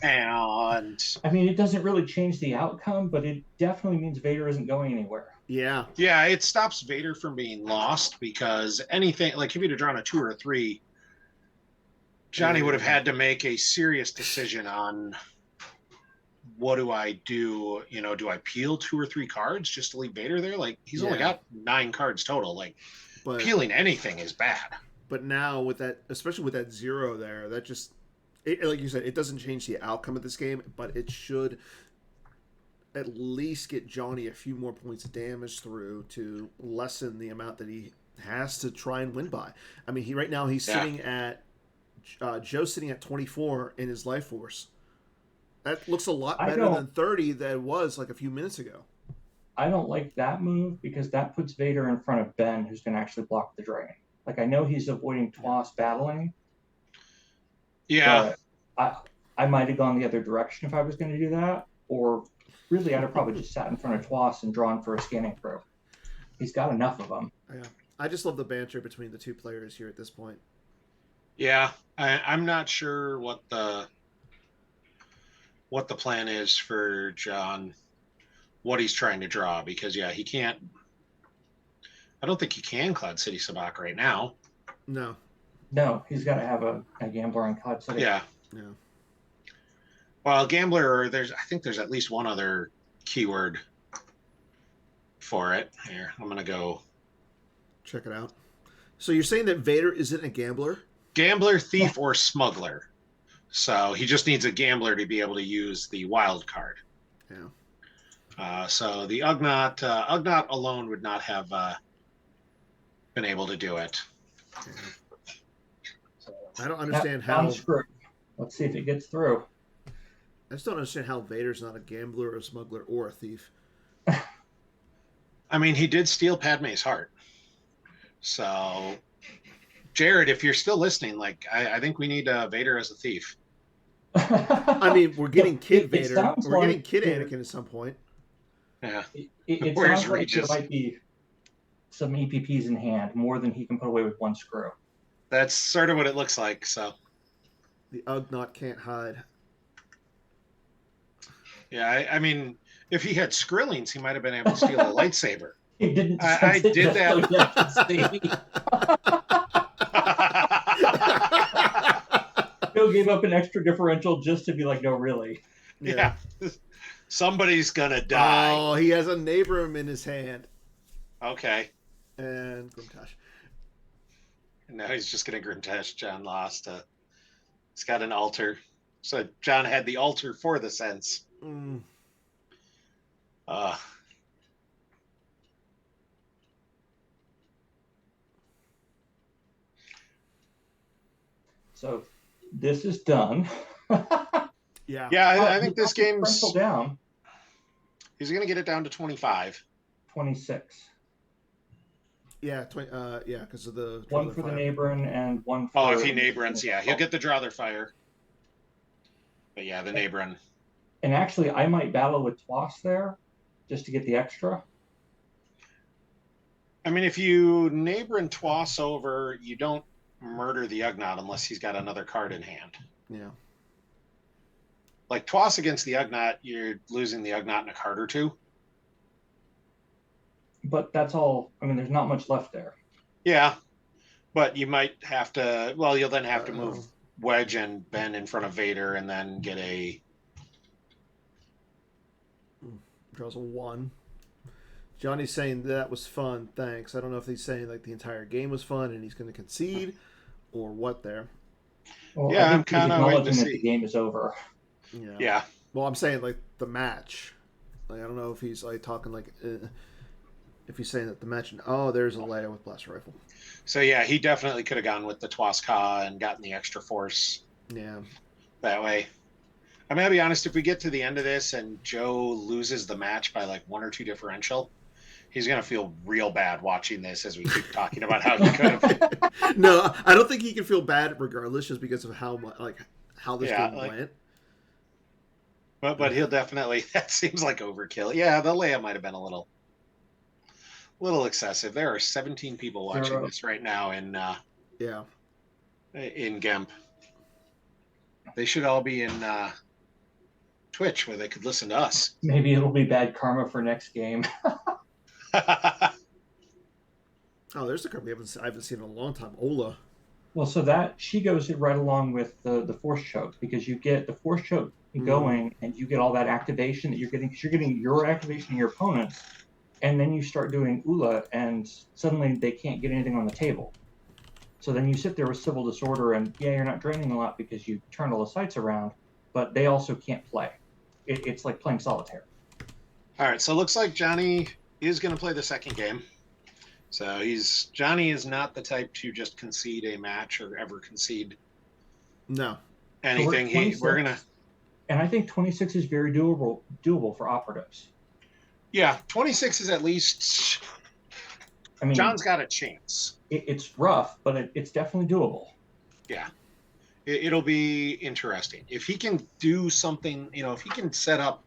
And I mean, it doesn't really change the outcome, but it definitely means Vader isn't going anywhere. Yeah. Yeah, it stops Vader from being lost, because anything, like if he'd have drawn a 2 or a 3, Johnny would have had to make a serious decision on, what do I do? You know, do I peel 2 or 3 cards just to leave Vader there? Like, he's only got 9 cards total. Like, peeling anything is bad. But now with that, especially with that 0 there, that just, like you said, it doesn't change the outcome of this game, but it should at least get Johnny a few more points of damage through to lessen the amount that he has to try and win by. I mean, right now he's sitting at Joe's sitting at 24 in his life force. That looks a lot better than 30 that it was like a few minutes ago. I don't like that move because that puts Vader in front of Ben, who's going to actually block the drain. Like, I know he's avoiding Twas battling. Yeah. I might have gone the other direction if I was going to do that. Or really, I'd have probably just sat in front of Twas and drawn for a scanning crew. He's got enough of them. Yeah. I just love the banter between the two players here at this point. Yeah. I'm not sure what the plan is for John, what he's trying to draw, because he can't. I don't think he can Cloud City Sabak right now. No, he's got to have a Gambler in Cloud City. Yeah. Well, Gambler, I think there's at least one other keyword for it. Here, I'm gonna go check it out. So you're saying that Vader isn't a gambler? Gambler, thief, or smuggler. So he just needs a gambler to be able to use the wild card. Yeah. So the Ugnaught alone would not have been able to do it. Yeah. I don't understand how. Let's see if it gets through. I just don't understand how Vader's not a gambler, or a smuggler, or a thief. I mean, he did steal Padme's heart. So, Jared, if you're still listening, like, I think we need Vader as a thief. I mean, we're getting Kid Vader. We're getting Kid Anakin at some point. Yeah. It sounds like there might be some EPPs in hand, more than he can put away with one screw. That's sort of what it looks like, so. The Ugnaught can't hide. Yeah, I mean, if he had Skrillings, he might have been able to steal a lightsaber. He didn't. I did that. Bill gave up an extra differential just to be like, no, really. Yeah. Somebody's gonna die. Oh, he has a Nabram in his hand. Okay. And Grimtash. Now he's just gonna Grimtash. John lost. He's got an altar. So John had the altar for the sense. So this is done. Yeah. I think this game's down. He's going to get it down to 25. 26. Yeah, because of the one for the Nabran and one for. Oh, if he Nabrans, he'll get the Draw Their Fire. But yeah, the Nabran. And actually, I might battle with Twas there, just to get the extra. I mean, if you Nabran Twas over, you don't murder the Ugnaught unless he's got another card in hand. Yeah. like Toss against the Ugnaught, you're losing the Ugnaught in a card or two. But that's all. I mean, there's not much left there. Yeah, but you might have to. Well, you'll then have to move Wedge and Ben in front of Vader, and then get a. Draws a 1. Johnny's saying that was fun. Thanks. I don't know if he's saying like the entire game was fun and he's going to concede, or what there. Well, Yeah, I'm he's kind of waiting to acknowledging that see. the game is over. Yeah. Well, I'm saying like the match. Like I don't know if he's like talking like if he's saying that the match. Oh, there's a Leia with blaster rifle. So yeah, he definitely could have gone with the Twaska and gotten the extra force. Yeah. That way. I mean, I'll be honest. If we get to the end of this and Joe loses the match by like 1 or 2 differential, he's gonna feel real bad watching this as we keep talking about how he could have. No, I don't think he can feel bad regardless, just because of how much how this game went. But he'll definitely. That seems like overkill. Yeah, the Leia might have been a little excessive. There are 17 people watching this right now in GEMP. They should all be in Twitch where they could listen to us. Maybe it'll be bad karma for next game. Oh, there's a card I haven't seen in a long time. Ola. Well, so that she goes right along with the force choke, because you get the force choke going and you get all that activation that you're getting, because you're getting your activation and your opponent's, and then you start doing Ula and suddenly they can't get anything on the table. So then you sit there with civil disorder and you're not draining a lot because you turn all the sights around, but they also can't play. It's like playing solitaire. All right, so it looks like Johnny is going to play the second game. So Johnny is not the type to just concede a match or ever concede anything. So we're gonna, and I think 26 is very doable for Operatives. Yeah, 26 is at least. I mean, John's got a chance. It's rough, but it's definitely doable. Yeah, it'll be interesting if he can do something. If he can set up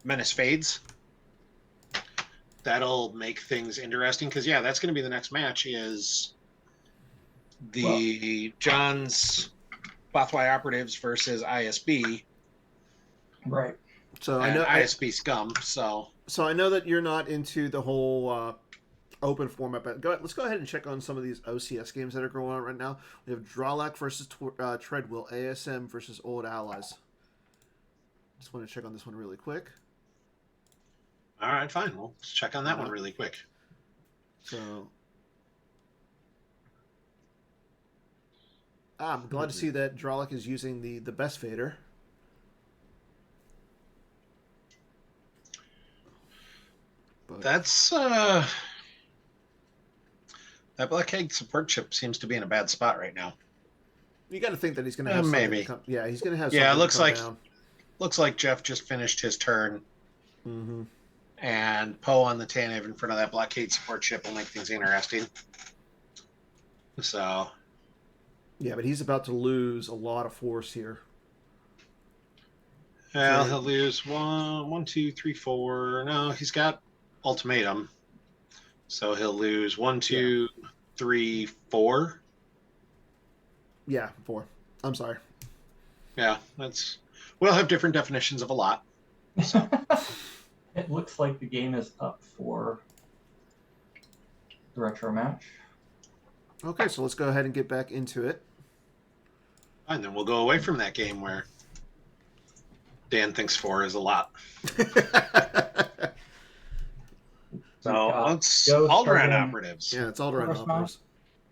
Menace Fades. That'll make things interesting because that's going to be the next match is John's Bothwai Operatives versus ISB. Right. So I know ISB scum. So I know that you're not into the whole open format, but let's go ahead and check on some of these OCS games that are going on right now. We have Dralak versus Treadwheel, ASM versus Old Allies. Just want to check on this one really quick. All right, fine. We'll check on that one really quick. So, I'm glad to see that Dralak is using the best fader. But that's that Black Egg support chip seems to be in a bad spot right now. You got to think that he's going to have maybe. He's going to have. Yeah, it down. Looks like Jeff just finished his turn. Mm-hmm. And Poe on the Tanev in front of that blockade support chip will make things interesting. So. Yeah, but he's about to lose a lot of force here. Well, he'll lose 1, 2, 3, 4. No, he's got ultimatum. So he'll lose 1, 2, 3, 4. Yeah, 4. I'm sorry. Yeah, we'll have different definitions of a lot. So. It looks like the game is up for the retro match. Okay, so let's go ahead and get back into it. And then we'll go away from that game where Dan thinks 4 is a lot. So let's Alderaan Operatives. Yeah, it's Alderaan Operatives.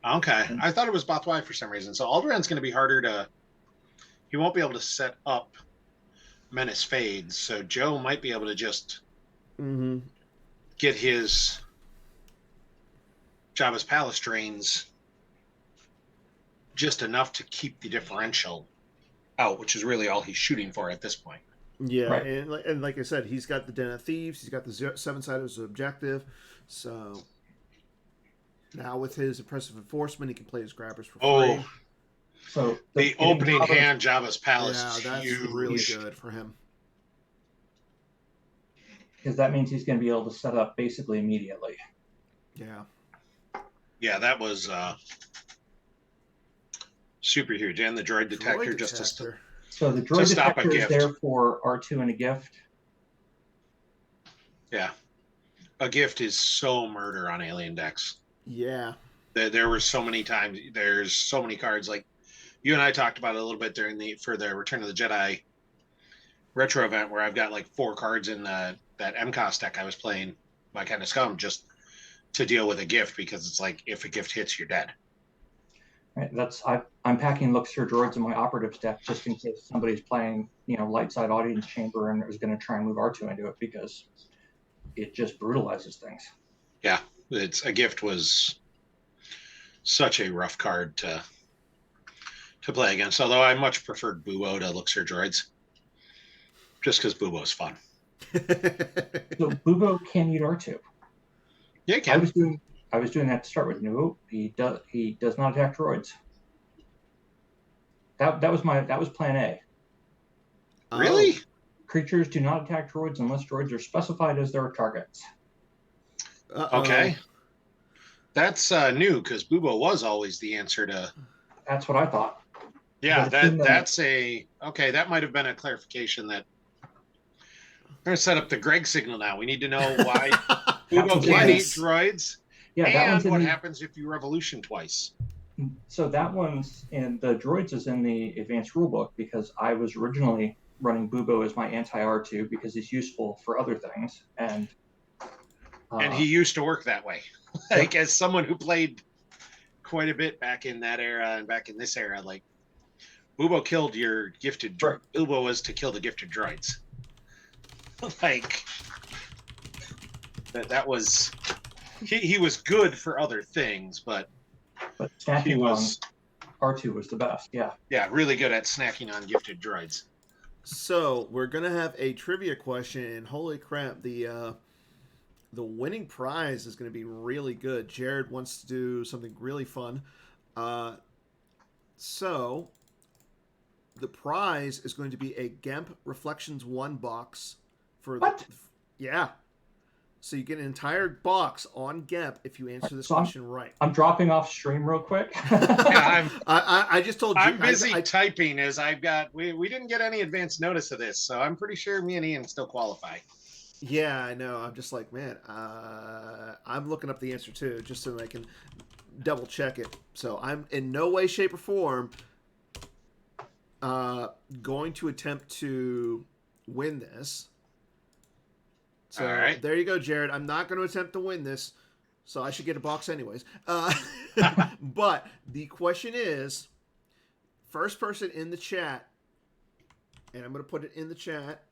Okay, I thought it was Bothwai for some reason. So Alderaan's going to be harder to. He won't be able to set up Menace Fades, so Joe might be able to just get his Jabba's Palace drains just enough to keep the differential out, which is really all he's shooting for at this point. Yeah, right. and like I said, he's got the Den of Thieves, he's got the 7-sided as an objective, so now with his Impressive Enforcement, he can play his grabbers for free. So the opening hand Jabba's Palace is that's huge. Really good for him. Because that means he's going to be able to set up basically immediately. Yeah. Yeah, that was super huge. And the droid detector. So the droid stop a detector is gift. there for R2 and a gift. Yeah. A gift is so murder on alien decks. Yeah. There were so many times. There's so many cards. Like you and I talked about it a little bit for the Return of the Jedi retro event, where I've got like 4 cards in that MCOS deck I was playing, my kind of scum, just to deal with a gift, because it's like if a gift hits, you're dead. Right. I'm packing Luxor droids in my Operatives deck just in case somebody's playing, light side audience chamber and is going to try and move R2 into it, because it just brutalizes things. Yeah, a gift was such a rough card to play against. Although I much preferred Bubo to Luxor droids, just because Bubo is fun. So Bubo can eat R2. Yeah, he can. I was doing that to start with. No, he does not attack droids. That was plan A. Really? Creatures do not attack droids unless droids are specified as their targets. Okay. That's new, because Bubo was always the answer to. That's what I thought. Yeah, that might have been a clarification that. We're going to set up the Greg signal now. We need to know why Bubo can't eat droids. Yeah, and what happens if you revolution twice. So that one's in the droids is in the advanced rulebook, because I was originally running Bubo as my anti-R2 because he's useful for other things, and he used to work that way. Like as someone who played quite a bit back in that era and back in this era, like Bubo killed your gifted droid. Bubo was to kill the gifted droids. Like that was he was good for other things, but snacking on R2 was the best. Yeah, really good at snacking on gifted droids. So we're gonna have a trivia question, and holy crap, the winning prize is gonna be really good. Jared wants to do something really fun. So the prize is going to be a GEMP Reflections 1 box for what? Yeah. So you get an entire box on GEMP if you answer this question right. I'm dropping off stream real quick. Yeah, I just told you. I'm busy typing as I've got. We didn't get any advance notice of this, so I'm pretty sure me and Ian still qualify. Yeah, I know. I'm just like, man, I'm looking up the answer too, just so that I can double check it. So I'm in no way, shape, or form going to attempt to win this. So all right. There you go, Jared. I'm not going to attempt to win this, so I should get a box anyways. But the question is, first person in the chat, and I'm going to put it in the chat,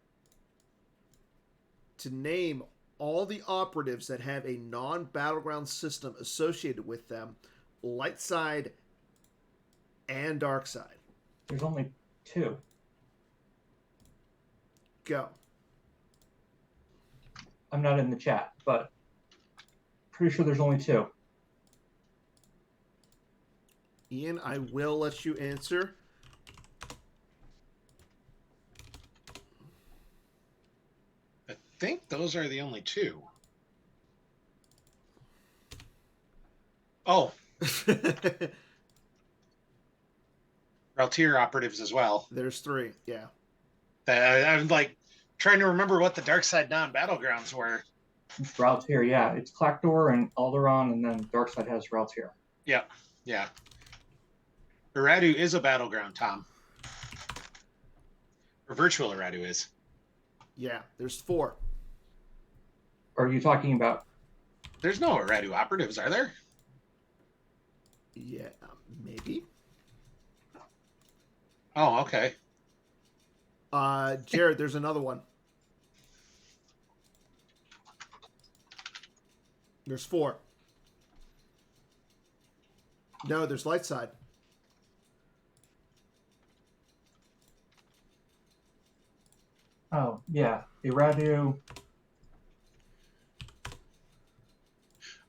to name all the operatives that have a non-battleground system associated with them, light side and dark side. There's only 2. Go. I'm not in the chat, but pretty sure there's only 2. Ian, I will let you answer. I think those are the only 2. Oh. Raltier operatives as well. There's 3, yeah. I'm like trying to remember what the dark side non-battlegrounds were. Raltier, yeah. It's Clackdor and Alderaan, and then dark side has Raltier. Yeah. Iradu is a battleground, Tom. Or virtual Iradu is. Yeah, there's 4. Are you talking about? There's no Iradu operatives, are there? Yeah, maybe. Oh, okay. Jared, there's another one. There's 4. No, there's light side. Oh, yeah. Iradu.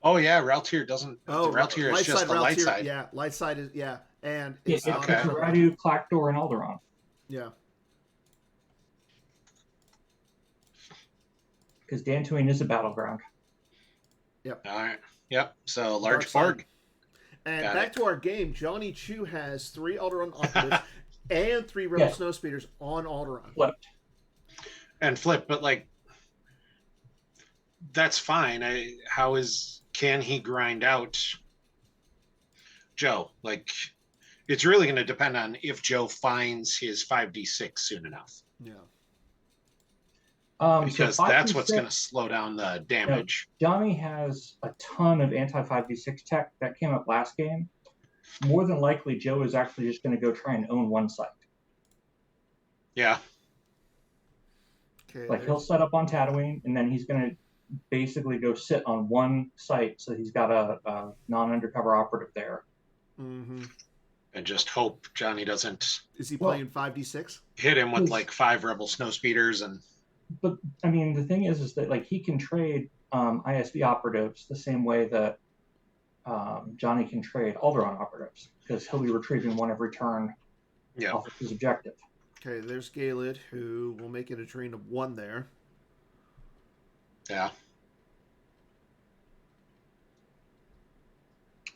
Oh, yeah. Raltier doesn't. Oh, Raltier is just the light side. Yeah, light side is, yeah. And it's okay. Iradu, Clackdor, and Alderaan. Yeah. Because Dantooine is a battleground. Yep. All right. Yep. So large Dark Borg. And back to our game, Jonny Chu has 3 Alderaan operatives. and 3 Rebel Yeah. Snowspeeders on Alderaan. Flipped. And flip, but like that's fine. Can he grind out Joe? Like it's really going to depend on if Joe finds his 5d6 soon enough. Yeah. Because so that's what's 5d6 going to slow down the damage. Johnny has a ton of anti 5d6 tech that came up last game. More than likely, Joe is actually just going to go try and own one site. Yeah. Okay. Like he'll set up on Tatooine, and then he's going to basically go sit on one site, so he's got a non-undercover operative there. Mm-hmm. And just hope Johnny doesn't. Is he playing 5d6? Hit him with like 5 Rebel Snowspeeders and. But I mean, the thing is that like he can trade ISB operatives the same way that Johnny can trade Alderaan operatives, because he'll be retrieving one every turn off of his objective. Okay, there's Galed, who will make it a terrain of 1 there. Yeah.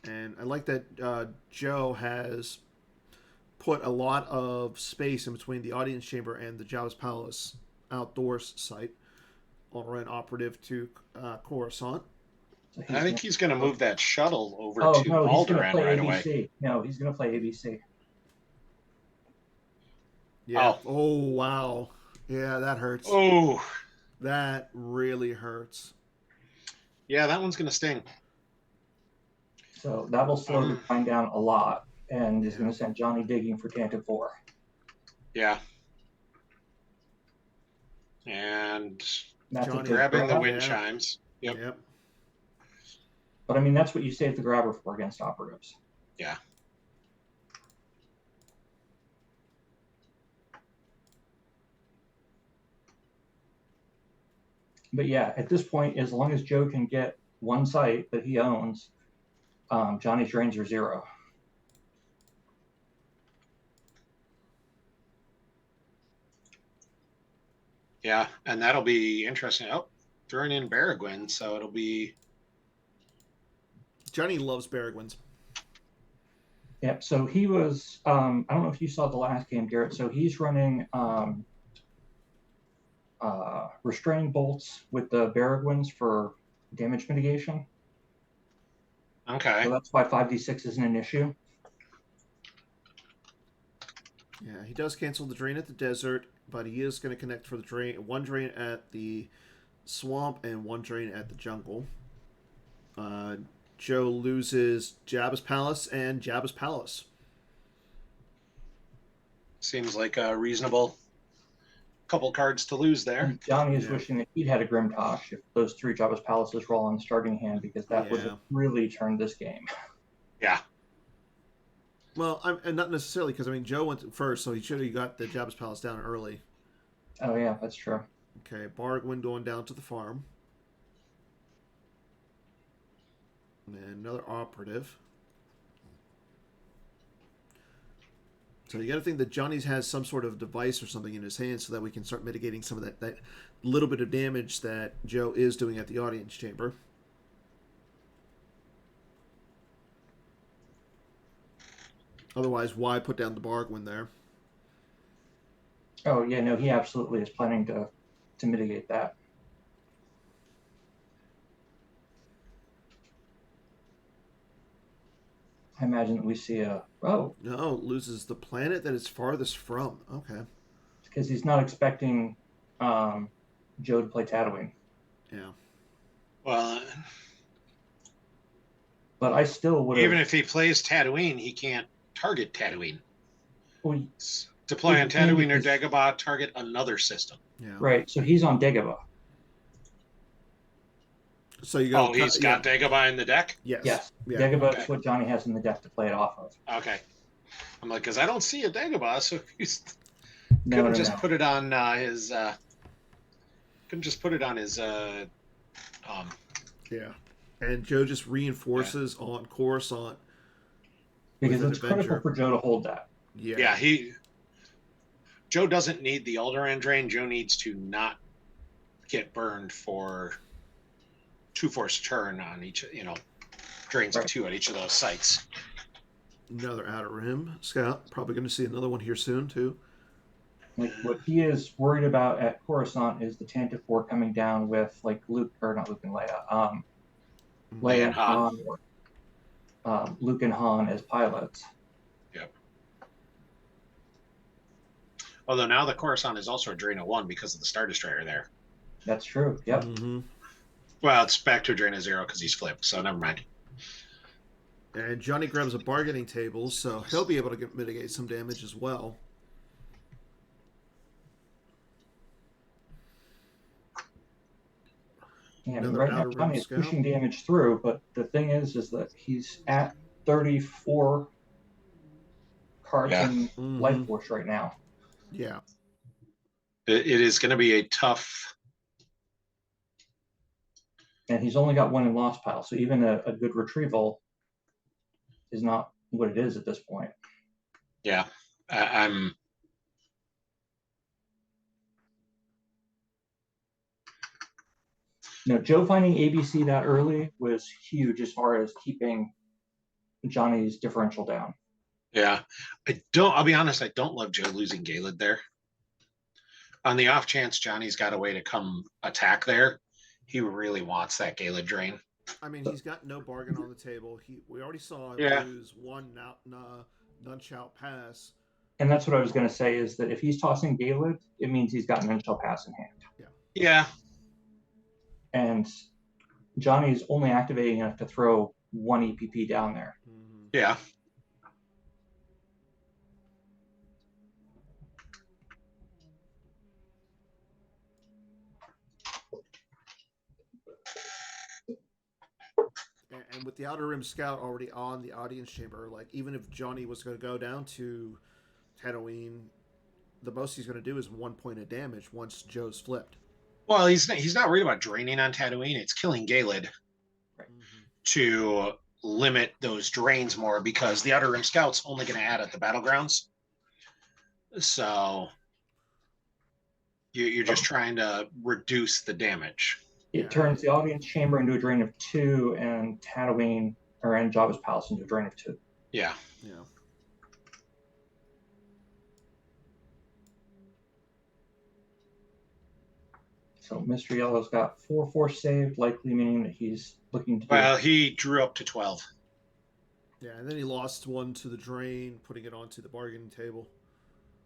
And I like that Joe has put a lot of space in between the audience chamber and the Jabba's Palace outdoors site. Alderaan operative to Coruscant. So I think he's going to move that shuttle over to he's going to Alderaan play right ABC. away. No, he's going to play ABC. Yeah. Oh, wow. Yeah, that hurts. Oh. That really hurts. Yeah, that one's going to sting. So that'll slow the grind down a lot, and is going to send Johnny digging for Tantive 4. Yeah. And That's Johnny grabbing the wind yeah. chimes. Yep. But I mean, that's what you save the grabber for against operatives. Yeah. But yeah, at this point, as long as Joe can get one site that he owns, Johnny's drains are 0. Yeah, and that'll be interesting. Oh, throwing in Baragwin, so it'll be. Johnny loves Baragwins. Yep. So he was. I don't know if you saw the last game, Garrett. So he's running restraining bolts with the Baragwins for damage mitigation. Okay. So that's why 5d6 isn't an issue. Yeah, he does cancel the drain at the desert, but he is going to connect for the drain. 1 drain at the swamp and 1 drain at the jungle. Joe loses Jabba's Palace and Jabba's Palace. Seems like a reasonable couple cards to lose there. And Johnny is wishing that he'd had a Grimtosh if those 3 Jabba's Palaces roll on the starting hand, because that would have really turned this game. Yeah. Well, and not necessarily, because, I mean, Joe went first, so he should have got the Jabba's Palace down early. Oh, yeah, that's true. Okay, Baragwin going down to the farm. And another operative. So you got to think that Johnny's has some sort of device or something in his hand so that we can start mitigating some of that little bit of damage that Joe is doing at the audience chamber. Otherwise, why put down the Baragwin there? Oh, yeah, no, he absolutely is planning to mitigate that. I imagine that we see a... Oh. No, loses the planet that it's farthest from. Okay. Because he's not expecting Joe to play Tatooine. Yeah. Well... But I still would have... Even if he plays Tatooine, he can't target Tatooine. Well, Deploy on Tatooine or Dagobah, target another system. Yeah. Right, so he's on Dagobah. So you go. Oh, he's got Dagobah in the deck? Yes. Yes. Yeah. Dagobah is what Johnny has in the deck to play it off of. Okay. I'm like, because I don't see a Dagobah, so he's No. put it on his. Couldn't just put it on his. Yeah. And Joe just reinforces on Coruscant. Because it's critical for Joe to hold that. Yeah. Yeah, Joe doesn't need the Alderaan drain. Joe needs to not get burned for 2 force turn on each, drains of 2 at each of those sites. Another Outer Rim scout. Probably going to see another one here soon too. Like what he is worried about at Coruscant is the Tantive 4 coming down with like Luke, or not Luke and Leia, Leia and Han, or Luke and Han as pilots. Yep. Although now the Coruscant is also a Drina 1 because of the Star Destroyer there. That's true. Yep. Mm-hmm. Well, it's back to a Drina 0 because he's flipped, so never mind. And Johnny grabs a bargaining table, so he'll be able to mitigate some damage as well. And right now, Johnny is pushing damage through, but the thing is that he's at 34 cards in life force right now. Yeah. It is going to be a tough. And he's only got one in lost pile, so even a good retrieval is not what it is at this point. Yeah, I'm. No, Joe finding ABC that early was huge as far as keeping Johnny's differential down. Yeah, I'll be honest, I don't love Joe losing Galed there. On the off chance Johnny's got a way to come attack there, he really wants that Galed drain. I mean, he's got no bargain on the table. We already saw him lose one nunchout pass. And that's what I was going to say, is that if he's tossing Galed, it means he's got an nunchout pass in hand. Yeah. Yeah. And Johnny's only activating enough to throw one EPP down there. Mm-hmm. Yeah. And with the Outer Rim Scout already on the audience chamber, like even if Johnny was going to go down to Tatooine, the most he's going to do is 1 point of damage once Joe's flipped. Well, he's not worried about draining on Tatooine. It's killing Galed to limit those drains more because the Outer Rim Scout's only going to add at the battlegrounds. So you're just trying to reduce the damage. It turns the audience chamber into a drain of 2 and Tatooine and Jabba's palace into a drain of 2. Yeah. Yeah. So Mr. Yellow's got 4/4 saved, likely meaning that he's looking to. Well, he drew up to 12. Yeah, and then he lost one to the drain, putting it onto the bargaining table.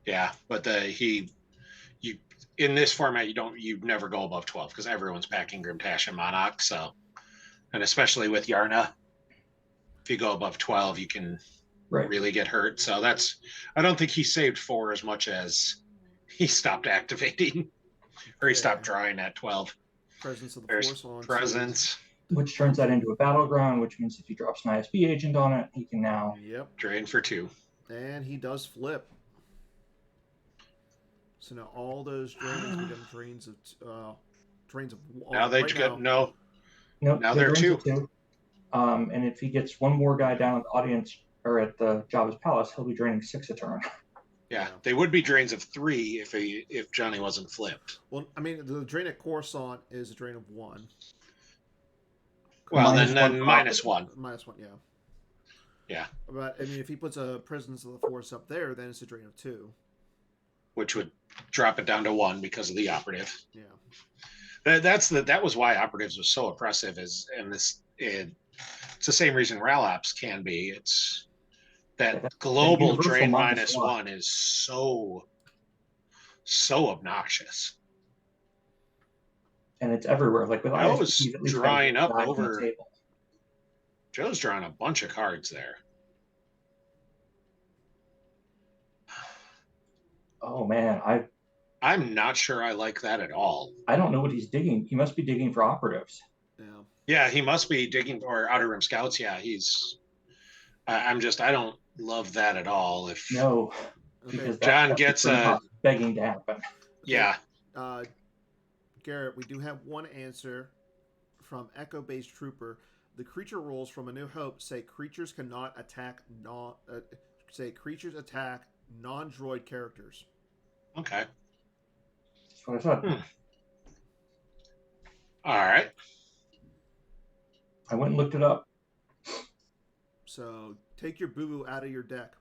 Yeah, but you in this format you never go above 12 because everyone's packing Grimtash and Monarch. So, and especially with Yarna, if you go above 12, you can really get hurt. So I don't think he saved 4 as much as he stopped activating. Or he stopped drawing at 12. Presence of the Force on. Presence. Which turns that into a battleground, which means if he drops an ISB agent on it, he can now drain for 2. And he does flip. So now all those drains become drains of now they get no. Nope, now they're 2. And if he gets one more guy down at the audience or at the Jabba's palace, he'll be draining 6 a turn. Yeah, they would be drains of 3 if Johnny wasn't flipped. Well, I mean, the drain at Coruscant is a drain of 1. Well, then -1. -1, yeah. Yeah. But, I mean, if he puts a Presence of the Force up there, then it's a drain of 2. Which would drop it down to 1 because of the Operative. Yeah. That was why Operatives was so oppressive, it's the same reason Ralops can be. It's that global drain -1 is so obnoxious. And it's everywhere. Like with Joe's drawing up over. Joe's drawing a bunch of cards there. Oh man, I'm not sure I like that at all. I don't know what he's digging. He must be digging for Operatives. Yeah, he must be digging for Outer Rim Scouts. Yeah, I don't love that at all. If because John gets begging to happen. Yeah. Garrett, we do have one answer from Echo Base Trooper. The creature rules from A New Hope say creatures cannot attack non-droid characters. Okay. That's what I said. All right. I went and looked it up. So Take your boo-boo out of your deck.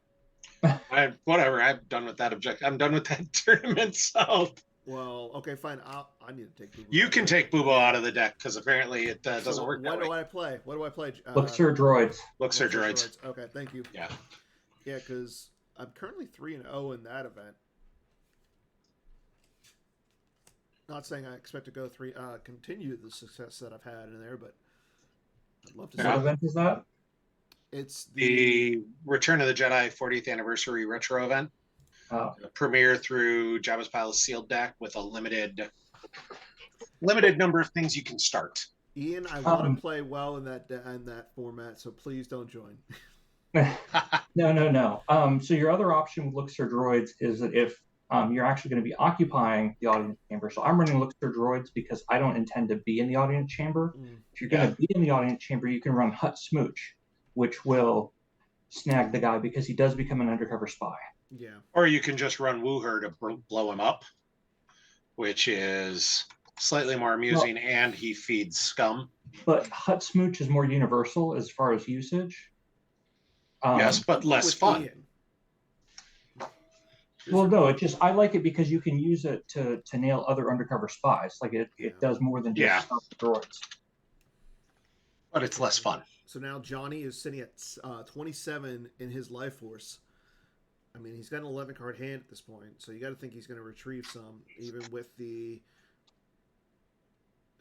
Whatever. I'm done with that objective. I'm done with that tournament. So Well, okay, fine. I need to take boo-boo. you can take Boobo out of the deck because apparently it doesn't So work that what way. do I play? What do I play? Elixir droids. Elixir droids. Okay, thank you. Yeah. Yeah, because I'm currently 3-0 in that event. Not saying I expect to go continue the success that I've had in there, but I'd love to see. What event is that? It's The Return of the Jedi 40th Anniversary Retro event. Premiere through Jabba's Palace sealed deck with a limited number of things you can start. Ian, I want to play well in that format, so please don't join. No. So your other option with Elixir droids is that if you're actually going to be occupying the audience chamber. So I'm running Elixir droids because I don't intend to be in the audience chamber. If you're going to be in the audience chamber, you can run Hut Smooch, which will snag the guy because he does become an undercover spy. Yeah. Or you can just run Wooher to blow him up, which is slightly more amusing, and he feeds scum. But Hut Smooch is more universal as far as usage. Yes, but less fun. Ian. Well, no, I like it because you can use it to nail other undercover spies. Like it does more than just stop the droids. But it's less fun. So now Jonny is sitting at 27 in his life force. I mean, he's got an 11-card hand at this point, so you got to think he's going to retrieve some, even with the...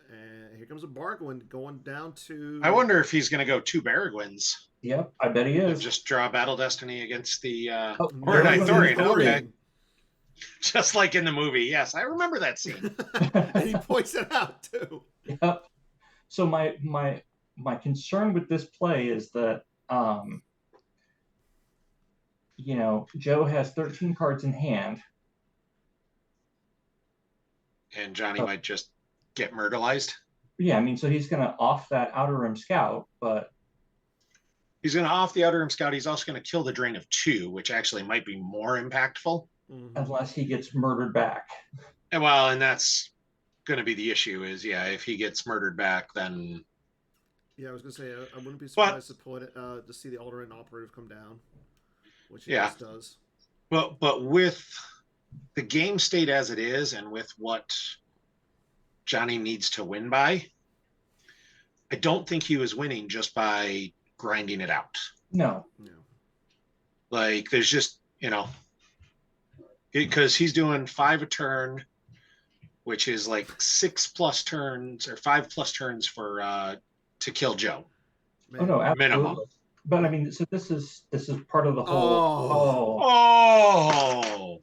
And here comes a Bargwin going down to... I wonder if he's going to go 2 Baragwins. Yep, I bet he is. Just draw Battle Destiny against the Thorian. Okay. Just like in the movie. Yes, I remember that scene. And he points it out, too. Yep. So my concern with this play is that, Joe has 13 cards in hand. And Jonny might just get murderized. Yeah, I mean, so he's going to off that Outer Rim Scout, but... He's going to off the Outer Rim Scout. He's also going to kill the drain of 2, which actually might be more impactful. Unless he gets murdered back. And that's going to be the issue is, if he gets murdered back, then... Yeah, I was going to say, I wouldn't be surprised to see the Alderaan operative come down, which he just does. But with the game state as it is and with what Jonny needs to win by, I don't think he was winning just by grinding it out. No. Like, there's just, because he's doing 5 a turn, which is like 6+ turns or 5+ turns for to kill Joe. Oh no, absolutely. Minimum. But I mean, so this is part of the whole. Oh.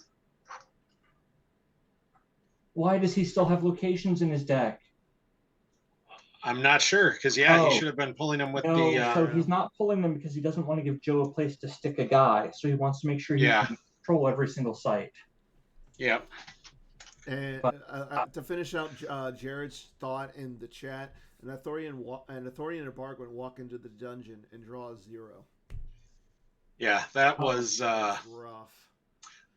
Why does he still have locations in his deck? I'm not sure because he should have been pulling them with So he's not pulling them because he doesn't want to give Joe a place to stick a guy. So he wants to make sure he can control every single site. Yep. And to finish out Jared's thought in the chat, an Thorian and a Bargwin walk into the dungeon and draw a 0. Yeah, that was rough.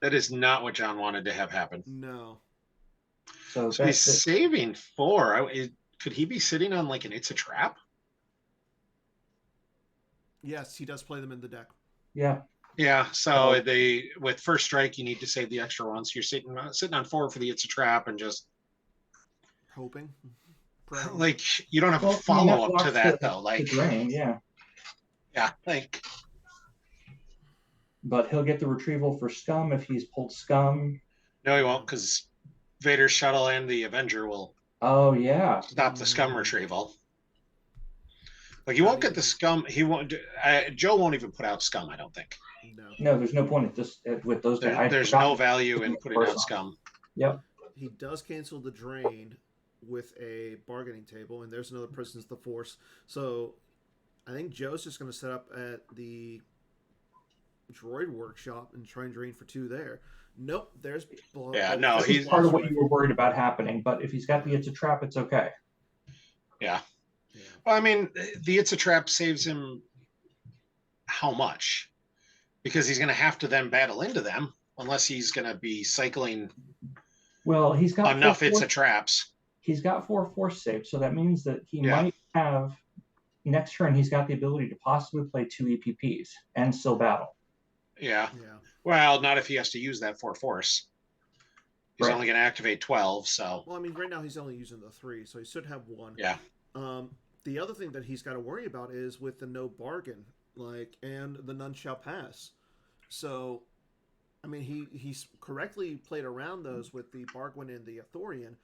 That is not what John wanted to have happen. No. So he's saving 4. Could he be sitting on like an It's a Trap? Yes, he does play them in the deck. Yeah. Yeah, so with first strike, you need to save the extra one. So you're sitting on 4 for the It's a Trap and just hoping. Like, you don't have a follow-up to that, though. Like, drain, yeah. Yeah, like. But he'll get the retrieval for Scum if he's pulled Scum. No, he won't, because Vader's Shuttle and the Avenger will stop the Scum retrieval. Like, he won't get the Scum. He won't. Joe won't even put out Scum, I don't think. No, there's no point with those guys. There's no value in putting out Scum. Yep. He does cancel the drain with a bargaining table, and there's another Prisoners of the Force. So I think Joe's just going to set up at the droid workshop and try and drain for 2 there. Nope, there's... he's part of what you were worried about happening, but if he's got the It's a Trap, it's okay. Yeah. Well, I mean, the It's a Trap saves him how much? Because he's going to have to then battle into them, unless he's going to be cycling he's got enough It's a Traps. He's got 4 force saves, so that means that he might have next turn he's got the ability to possibly play 2 EPPs and still battle. Yeah. Yeah. Well, not if he has to use that 4 force. He's Right. only going to activate 12, so. Well, I mean, right now he's only using the 3, so he should have 1. Yeah. The other thing that he's got to worry about is with the no bargain, and the none shall pass. So, I mean, he's correctly played around those with the bargain and the Authorian.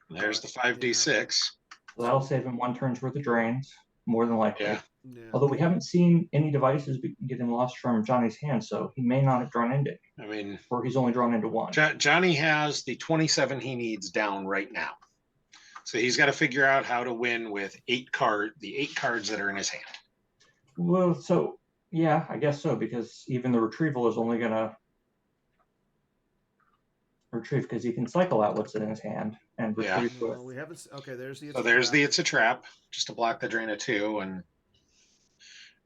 There's the 5d6. So that'll save him 1 turn's worth of drains, more than likely. Yeah. Although we haven't seen any devices getting lost from Johnny's hand, so he may not have drawn into it. I mean, or he's only drawn into 1. Johnny has the 27 he needs down right now. So he's got to figure out how to win with the 8 cards that are in his hand. Well, so yeah, I guess so, because even the retrieval is only going to retrieve because he can cycle out what's in his hand and retrieve with. Well, we haven't. Okay, there's the. So there's the It's a Trap, just to block the drain of 2, and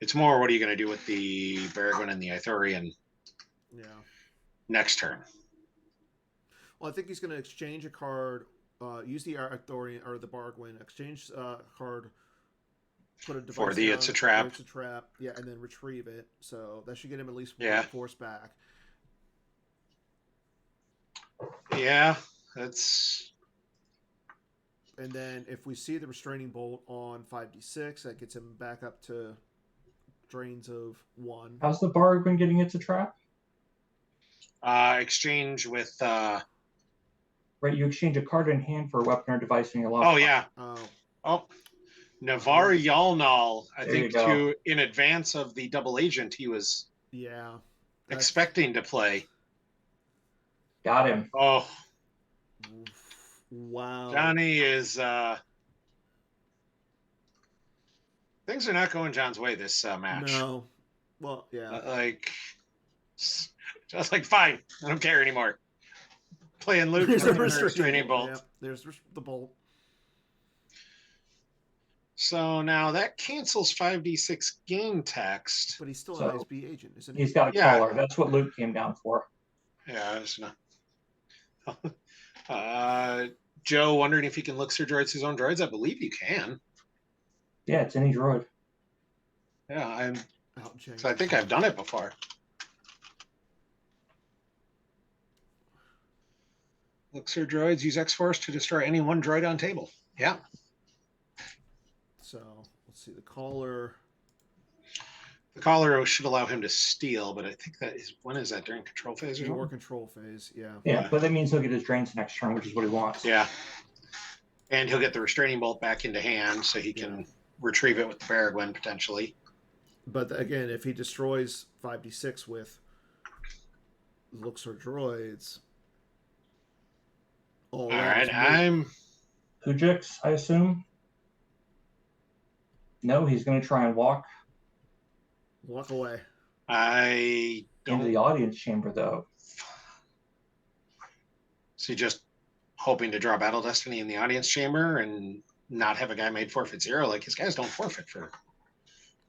it's more what are you going to do with the Baragwin and the Ithorian next turn? Well, I think he's going to exchange a card, use the Ithorian or the Baragwin, exchange card, put a device for the down, It's a Trap. It's a Trap, yeah, and then retrieve it. So that should get him at least 1 force back. Yeah, that's. And then if we see the restraining bolt on 5d6, that gets him back up to drains of 1. How's the bargain getting It's a Trap? Exchange with. Right, you exchange a card in hand for a weapon or device in your lock. Oh yeah. Oh, Navar Yalnal. I think in advance of the double agent, he was. Yeah. Expecting to play. Got him. Oh. Wow. Johnny is. Things are not going John's way this match. No. Well, yeah. Just like, fine. I don't care anymore. Playing Luke. There's the restraining bolt. Yeah, there's the bolt. So now that cancels 5d6 game text. But he's still an ISB agent, isn't he? He's got a collar. That's what Luke came down for. Yeah, it's not. Joe wondering if he can look through droids his own droids. I believe you can. Yeah, it's any droid. Yeah, so I think I've done it before. Look through droids, use X-Force to destroy any one droid on table. Yeah. So let's see the collar. The collar should allow him to steal, but I think that is when is that during control phase or something? Or control phase, yeah. Yeah, but that means he'll get his drains next turn, which is what he wants. Yeah. And he'll get the restraining bolt back into hand so he can retrieve it with the Baragwin potentially. But again, if he destroys 5d6 with looks or droids. All right, I'm Hujix, I assume. No, he's going to try and walk away. I don't. Into the audience chamber, though. Is he just hoping to draw Battle Destiny in the audience chamber and not have a guy made forfeit 0? Like, his guys don't forfeit for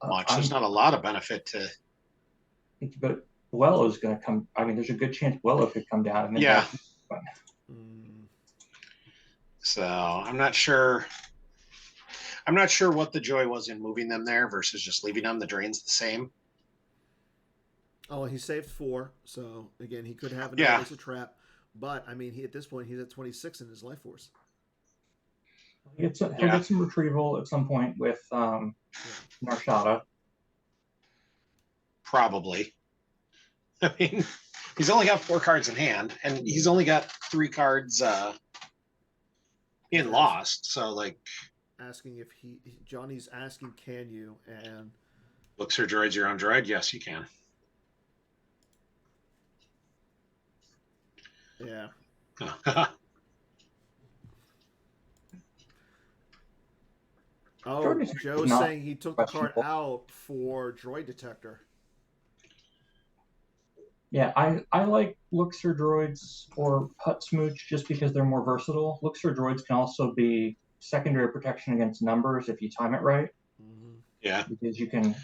much. There's not a lot of benefit to. But Wellow's going to come. I mean, there's a good chance Wellow could come down. And then So I'm not sure. I'm not sure what the joy was in moving them there versus just leaving them. The drain's the same. Oh, he saved 4, so again, he could have another It's a Trap. But I mean, at this point, he's at 26 in his life force. He'll get some retrieval at some point with Narshada. Probably. I mean, he's only got 4 cards in hand, and he's only got 3 cards in Lost. So, like, asking if Johnny's asking, can you? And looks for droids your own droid. Yes, you can. Yeah. Oh, Joe's saying he took the card out for droid detector. Yeah, I like Luxor droids or Hut Smooch just because they're more versatile. Luxor droids can also be secondary protection against numbers if you time it right. Mm-hmm. Yeah. Because you can,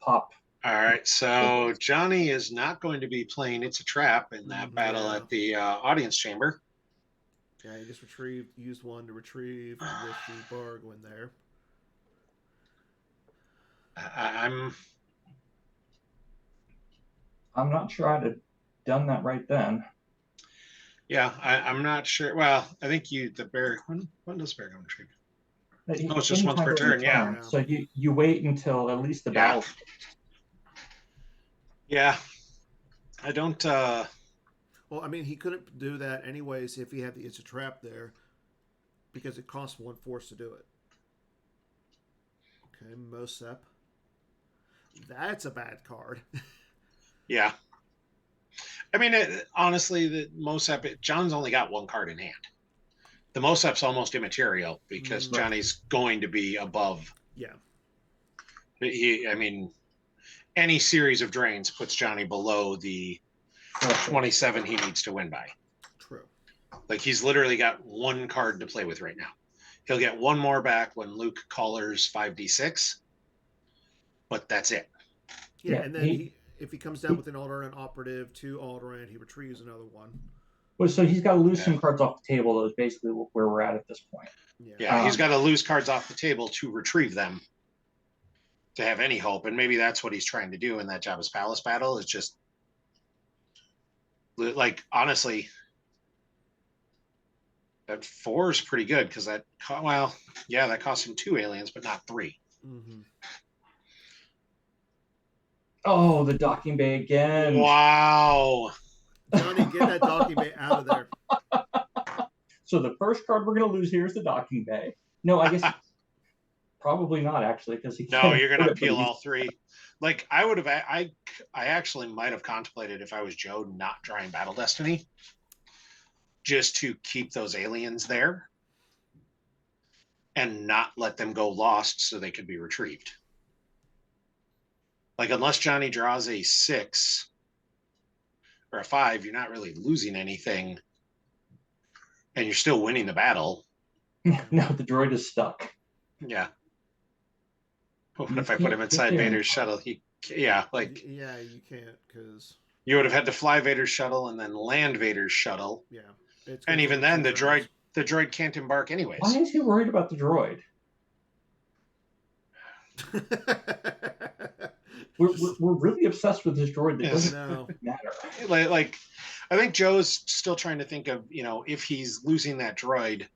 pop. All right, so Johnny is not going to be playing It's a Trap in that battle at the audience chamber. Yeah, he just used 1 to retrieve with the Baragwin there. I'm not sure I'd have done that right then. Yeah, I'm not sure. Well, I think the bear. When does bear go and retrieve? Oh, it's just once Anytime per during turn. the Yeah. So you wait until at least the Yeah. battle. Yeah. I don't. Well, I mean, he couldn't do that anyways if he had the instant trap there, because it costs 1 force to do it. Okay, Mosep. That's a bad card. Yeah. I mean, honestly, the Mosep. John's only got 1 card in hand. The Mosep's almost immaterial because Right. Johnny's going to be above. Yeah. I mean, any series of drains puts Johnny below the 27 he needs to win by. True. Like, he's literally got 1 card to play with right now. He'll get 1 more back when Luke collars 5d6, but that's it. Yeah, and then if he comes down with an Alderaan operative, 2 Alderaan, he retrieves another 1. Well, so he's got to lose some cards off the table. That is basically where we're at this point. Yeah, he's got to lose cards off the table to retrieve them to have any hope, and maybe that's what he's trying to do in that Jabba's Palace battle. Is just like, honestly, that 4 is pretty good because that cost him 2 aliens, but not 3. Mm-hmm. Oh, the docking bay again! Wow, Johnny, get that docking bay out of there. So the first card we're going to lose here is the docking bay. No, I guess probably not, actually, because he. No, you're gonna peel all 3. Like, I would have. I actually might have contemplated, if I was Joe, not drawing Battle Destiny, just to keep those aliens there and not let them go lost so they could be retrieved. Like, unless Johnny draws a 6 or a 5, you're not really losing anything, and you're still winning the battle. No, the droid is stuck. Yeah. What if I put him inside Vader's shuttle? Yeah, you can't, because you would have had to fly Vader's shuttle and then land Vader's shuttle. Yeah. And even then, the droid can't embark anyways. Why is he worried about the droid? We're really obsessed with this droid that doesn't matter. Like, I think Joe's still trying to think of, if he's losing that droid,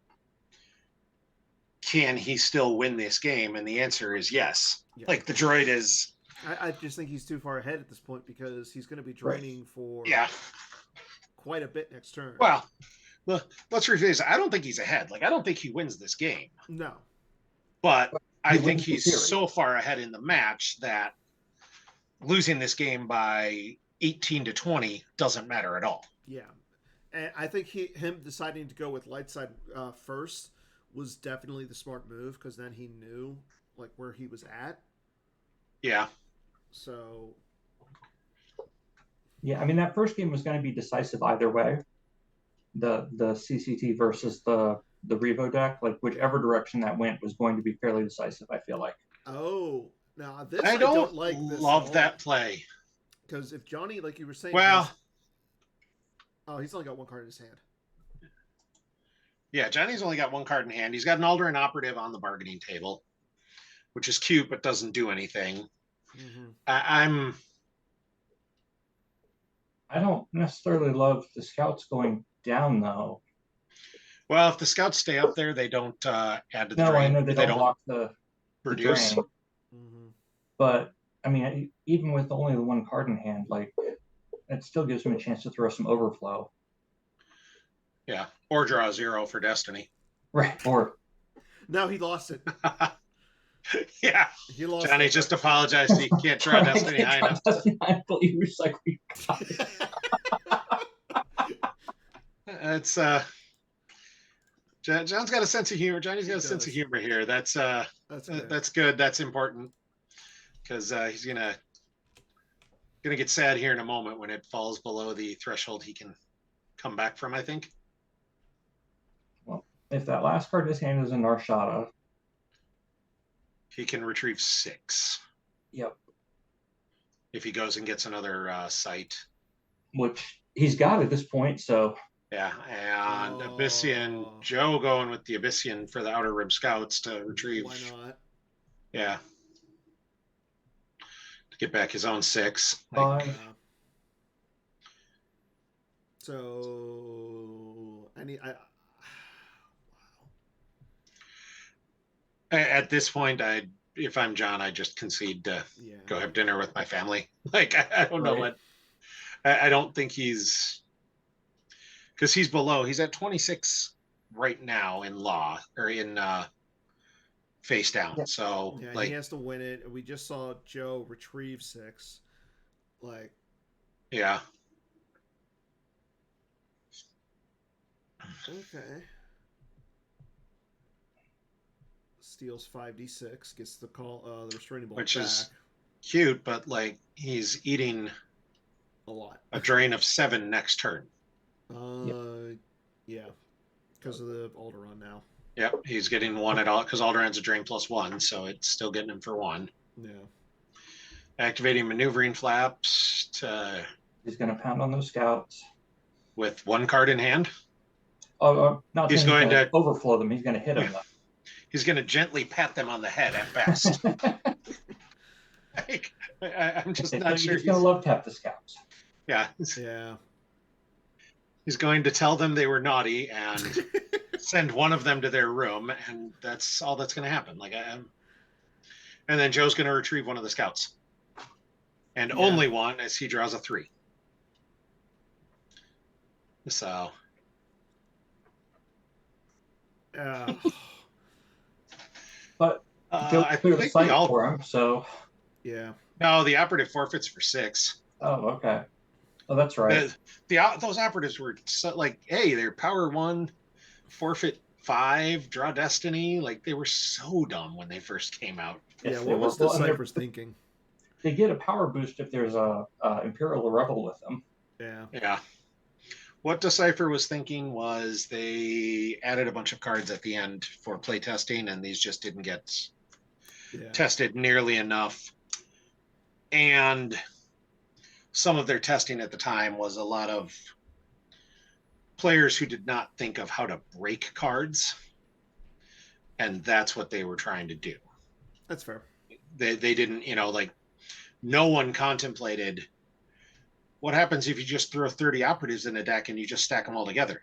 can he still win this game? And the answer is yes. Yeah. Like, the droid is. I just think he's too far ahead at this point because he's going to be draining for quite a bit next turn. Well, let's rephrase. I don't think he's ahead. Like, I don't think he wins this game. No. But I think he's so far ahead in the match that losing this game by 18 to 20 doesn't matter at all. Yeah. And I think him deciding to go with light side first was definitely the smart move, because then he knew like where he was at. Yeah. So. Yeah, I mean, that first game was going to be decisive either way. The CCT versus the Revo deck, like whichever direction that went was going to be fairly decisive, I feel like. Oh, now this I don't like this love that play. Because if Johnny, like you were saying, he's only got 1 card in his hand. Yeah, Johnny's only got 1 card in hand. He's got an Alderaan operative on the bargaining table, which is cute but doesn't do anything. Mm-hmm. I don't necessarily love the scouts going down, though. Well, if the scouts stay up there, they don't add to the drain. I know they don't block the reduce. The drain. Mm-hmm. But I mean, even with only the 1 card in hand, like it still gives him a chance to throw some overflow. Yeah, or draw 0 for Destiny. Right, or no, he lost it. Yeah, he lost. Johnny just apologized. He can't draw Destiny high enough. I believe was like, we got it. It's John's got a sense of humor. Johnny's got a sense of humor here. That's good. That's important, because he's gonna get sad here in a moment when it falls below the threshold he can come back from, I think. Well, if that last card in his hand is a Narshada, he can retrieve 6. Yep. If he goes and gets another site, which he's got at this point, so. Yeah, and Abyssian, Joe going with the Abyssian for the Outer Rim Scouts to retrieve. Why not? Yeah. get back his own 6. Five. So At this point, if I'm John, I just concede to go have dinner with my family. Like, I don't know what. I don't think he's, because he's below. He's at 26 right now in law, or in face down. Yeah. So yeah, like, he has to win it. We just saw Joe retrieve 6. Like, yeah. Okay. Steals 5d6, gets the the restraining bolt Which back. is cute, but like he's eating a lot. A drain of 7 next turn. Yeah, because of the Alderaan now. Yep, he's getting 1 at all because Alderaan's a drain +1, so it's still getting him for 1. Yeah. Activating maneuvering flaps He's going to pound on those scouts with 1 card in hand. Not he's going to overflow them. He's going to hit them. He's going to gently pat them on the head at best. Like, I'm just not sure. He's going to love tap the scouts. Yeah. Yeah. He's going to tell them they were naughty and send one of them to their room, and that's all that's going to happen. Like, and then Joe's going to retrieve one of the scouts, and only one, as he draws a 3. So. But I clear the think site for him, so. Yeah. No, the operative forfeits for 6. Oh, okay. Oh, that's right. Those operatives were so, like, hey, they're power 1, forfeit 5, draw destiny. Like, they were so dumb when they first came out. Yeah, what was the Cypher's thinking? They get a power boost if there's a Imperial or Rebel with them. Yeah. Yeah. What Decipher was thinking was they added a bunch of cards at the end for playtesting, and these just didn't get tested nearly enough. And some of their testing at the time was a lot of players who did not think of how to break cards, and that's what they were trying to do. That's fair. They didn't, like, no one contemplated what happens if you just throw 30 operatives in a deck and you just stack them all together.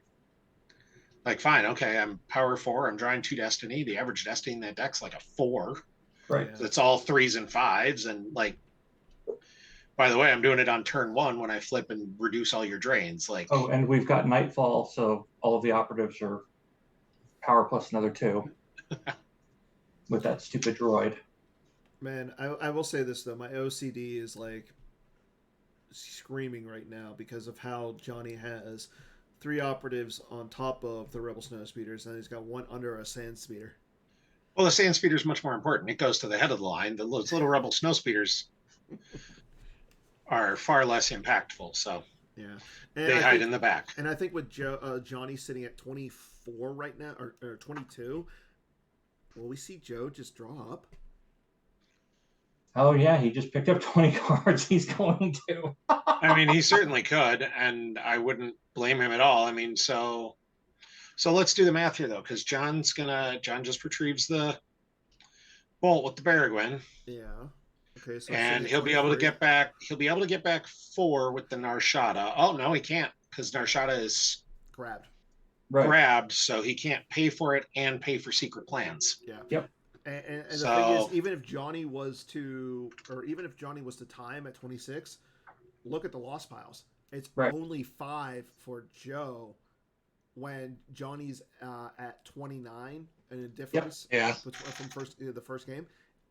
Like, fine, okay, I'm power 4, I'm drawing 2 destiny. The average destiny in that deck's like a 4. Right. So it's all 3s and 5s, and like, by the way, I'm doing it on turn 1 when I flip and reduce all your drains. Like, oh, and we've got Nightfall, so all of the operatives are power plus another 2 with that stupid droid. Man, I will say this though, my OCD is like screaming right now because of how Johnny has 3 operatives on top of the Rebel Snow Speeders, and he's got 1 under a Sand Speeder. Well, the Sand Speeder is much more important. It goes to the head of the line. Those little Rebel Snow Speeders are far less impactful. So yeah, they hide in the back. And I think with Johnny sitting at 24 right now, or 22, will we see Joe just draw up? Oh, yeah, he just picked up 20 cards. He's going to. I mean, he certainly could, and I wouldn't blame him at all. I mean, so let's do the math here, though, because John just retrieves the bolt with the Baragwin. Yeah. Okay. So and he'll be able to get back. He'll be able to get back 4 with the Narshada. Oh no, he can't, because Narshada is grabbed, so he can't pay for it and pay for secret plans. Yeah. Yep. And the thing is, even if Johnny was to time at 26, look at the loss piles. It's only 5 for Joe when Johnny's at 29, and a difference. Yeah. From the first game.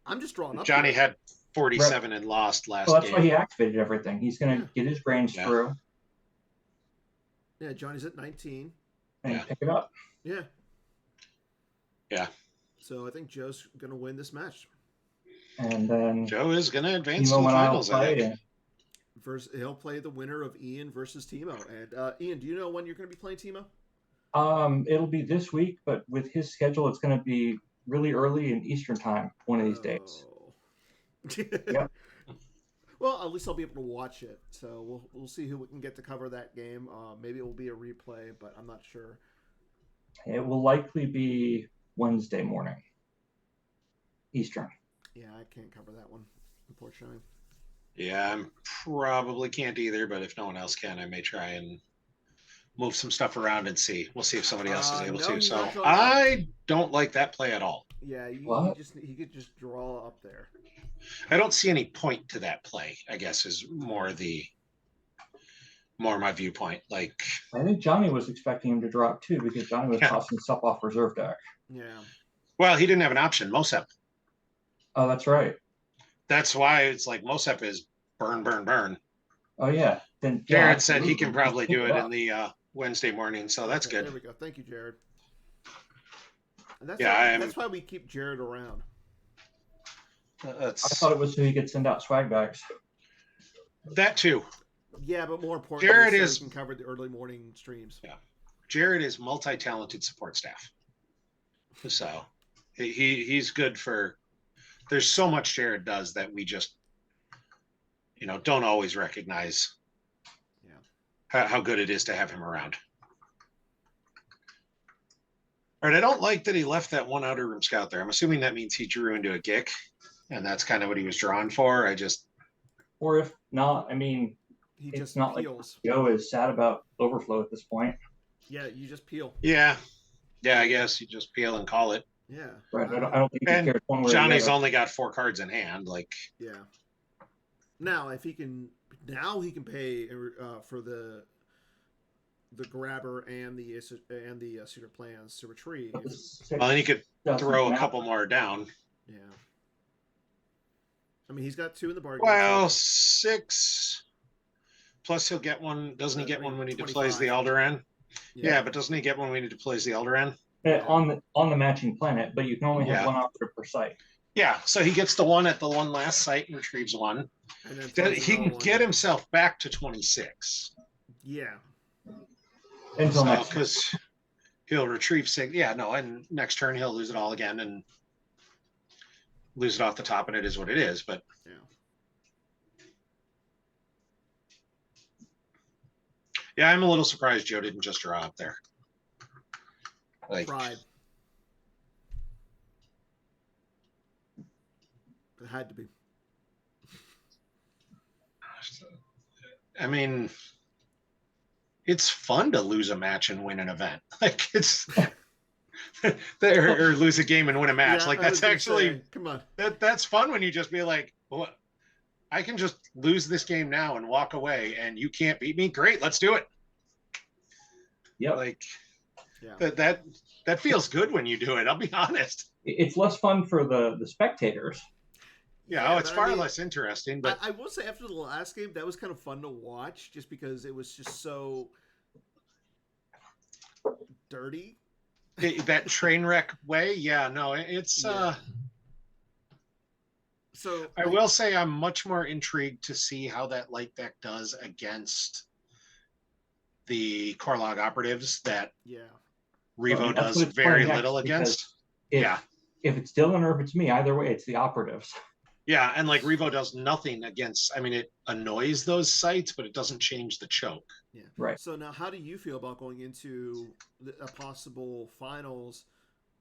I'm just drawing up. Johnny had 47 and lost last game. Well, that's why he activated everything. He's going to get his brains through. Yeah, Johnny's at 19. And pick it up. Yeah. Yeah. So I think Joe's going to win this match. And then Joe is going to advance to the finals, I think. He'll play the winner of Ian versus Timo. And Ian, do you know when you're going to be playing Timo? It'll be this week, but with his schedule, it's going to be really early in Eastern time one of these days. Yep. Well, at least I'll be able to watch it. So we'll see who we can get to cover that game. Maybe it will be a replay, but I'm not sure. It will likely be Wednesday morning, Eastern. Yeah, I can't cover that one, unfortunately. Yeah, I probably can't either, but if no one else can, I may try and move some stuff around and see. We'll see if somebody else is able No, to. he's So not drawing up. I don't like that play at all. Yeah, he What? could just draw up there. I don't see any point to that play, I guess, is more my viewpoint. Like, I think Johnny was expecting him to drop too because Johnny was Yeah. tossing stuff off reserve deck. Yeah. well, he didn't have an option. Mosep. Oh, that's right. That's why it's like Mosep is burn, burn, burn. Oh yeah. Then yeah, Jared said he absolutely. can probably Pick do it up. in the Wednesday morning, so that's Okay, good. There we go. Thank you, Jared. And that's why we keep Jared around. I thought it was so he could send out swag bags. That too. Yeah, but more importantly, Jared so is- he can cover the early morning streams. Yeah. Jared is multi-talented support staff. So he's good for. There's so much Jared does that we just, don't always recognize. Yeah. How good it is to have him around. All right, I don't like that he left that one outer room scout there. I'm assuming that means he drew into a gick, and that's kind of what he was drawn for. Or if not, I mean, He it's just not peels. like Joe is sad about overflow at this point. Yeah, you just peel. Yeah, I guess you just peel and call it. Yeah. Right. I don't think he And cares one way or the Johnny's other. only got 4 cards in hand. Like, Yeah. Now, if he can, he can pay for the grabber and the suitor plans to retrieve. But the six well, then he could doesn't throw a matter. couple more down. Yeah. I mean, he's got 2 in the bargain. Well, 6 plus he'll get one. Doesn't he get one when he 25. deploys the Alderaan? Yeah, but doesn't he get one when he deploys the Alderaan? On the matching planet, but you can only have Yeah. one operative per site. Yeah, so he gets the one at the one last site and retrieves one. And then Then throws he another can one. get himself back to 26. Yeah. Until next turn. Because he'll retrieve 6. Yeah, no, and next turn he'll lose it all again and lose it off the top, and it is what it is. But Yeah. yeah, I'm a little surprised Joe didn't just draw up there. Like, Pride. It had to be. I mean, it's fun to lose a match and win an event. Like, it's or lose a game and win a match. Yeah, like, I was that's gonna actually say, come on. that's fun when you just be like, well, I can just lose this game now and walk away, and you can't beat me. Great, let's do it. Yep. Like, Yeah. that feels good when you do it. I'll be honest. It's less fun for the spectators. Yeah, it's but far I mean, less interesting. But I will say after the last game, that was kind of fun to watch, just because it was just so dirty. that train wreck way, yeah, no, it's. Yeah. So I will say I'm much more intrigued to see how that light deck does against the Corlog Operatives that Yeah. Revo That's does what it's very playing little next, against. If, Yeah. If it's Dylan or if it's me, either way, it's the operatives. Yeah, and like Revo does nothing against. I mean, it annoys those sites, but it doesn't change the choke. Yeah. Right. So now, how do you feel about going into a possible finals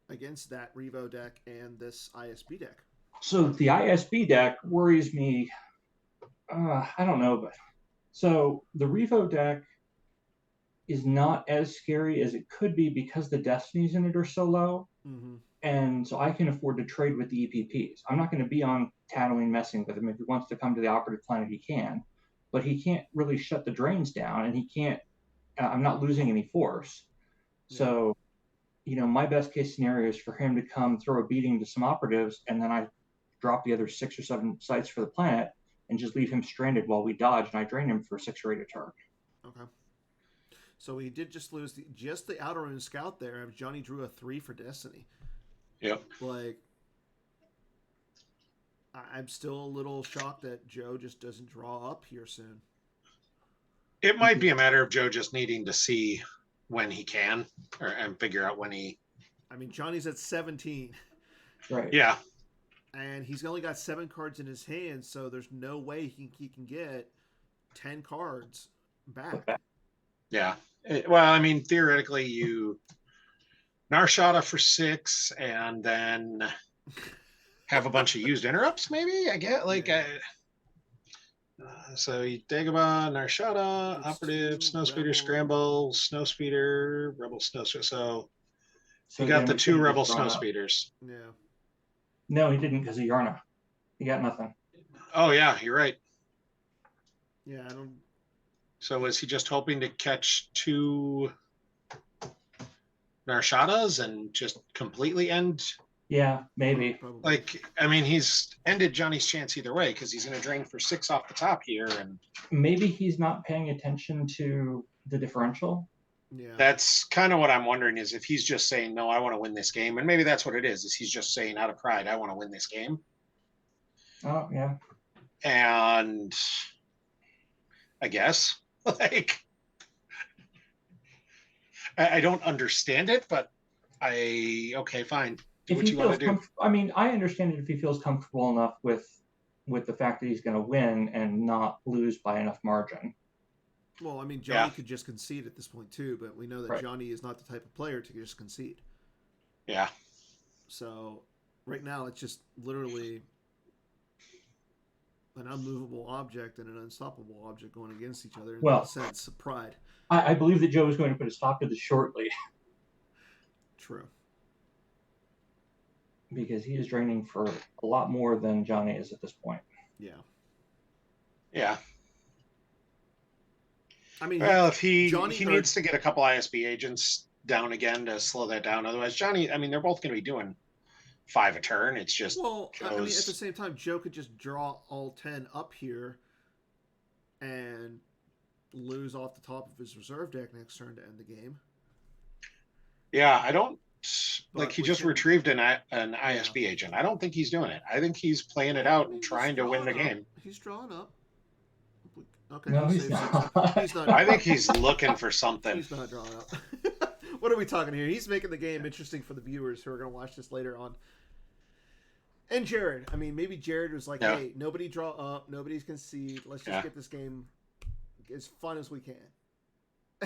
against that Revo deck and this ISB deck? So the ISB deck worries me. I don't know, but so the Revo deck is not as scary as it could be because the destinies in it are so low. Mm-hmm. And so I can afford to trade with the EPPs. I'm not going to be on tattling, messing with him. If he wants to come to the operative planet, he can. But he can't really shut the drains down, and he can't. I'm not losing any force. Yeah. So, my best case scenario is for him to come throw a beating to some operatives, and then I drop the other 6 or 7 sites for the planet and just leave him stranded while we dodge, and I drain him for 6 or 8 a turn. Okay. So he did just lose the Alderaan scout there. Johnny drew a 3 for Destiny. Yep. Like, I'm still a little shocked that Joe just doesn't draw up here soon. It might be a matter of Joe just needing to see when he can, and figure out when he. I mean, Johnny's at 17. Right. Yeah. And he's only got 7 cards in his hand, so there's no way he can get 10 cards back. Yeah. Well, I mean, theoretically, you Narshada for 6, and then have a bunch of used interrupts. Maybe I get like. Yeah. So Dagobah, Narshada, Gets Operative, 2 Snowspeeder, Rebel. Scramble, Snowspeeder, Rebel Snowspeeder. So So he got the he 2 could've Rebel just drawn up. Snowspeeders. Yeah. No, he didn't because of Yarna. He got nothing. Oh yeah, you're right. Yeah, I don't. So was he just hoping to catch 2 Narshadas and just completely end? Yeah, maybe. Probably. Like, I mean, he's ended Johnny's chance either way because he's going to drain for 6 off the top here, and Maybe he's not paying attention to the differential. Yeah. that's kind of what I'm wondering is if he's just saying, no, I want to win this game. And maybe that's what it is he's just saying out of pride, I want to win this game. Oh, yeah. And I guess, like, I don't understand it, but okay, fine. Do If what he you want feels to do. I mean, I understand it if he feels comfortable enough with the fact that he's going to win and not lose by enough margin. Well, I mean, Johnny Yeah. could just concede at this point too, but we know that Right. Johnny is not the type of player to just concede. Yeah. So right now, it's just literally an unmovable object and an unstoppable object going against each other in Well- that sense of pride. I believe that Joe is going to put a stop to this shortly True. because he is draining for a lot more than Johnny is at this point. Yeah. Yeah. I mean, Well, if he Johnny needs to get a couple ISB agents down again to slow that down. Otherwise, Johnny, I mean, they're both going to be doing 5 a turn. It's just well, I mean, at the Joe's. same time, Joe could just draw all 10 up here and lose off the top of his reserve deck next turn to end the game. Yeah, I don't But like. He we just can- retrieved an ISB agent. I don't think he's doing it. I think he's playing it out and He's trying to win the drawing up. game. He's drawing up. Okay, No, he he's saves not. it. He's not. I think he's looking for something. He's not drawing up. What are we talking here? He's making the game interesting for the viewers who are going to watch this later on. And Jared, I mean, maybe Jared was like, Yeah. "Hey, nobody draw up, nobody's concede. Let's just Yeah. get this game as fun as we can."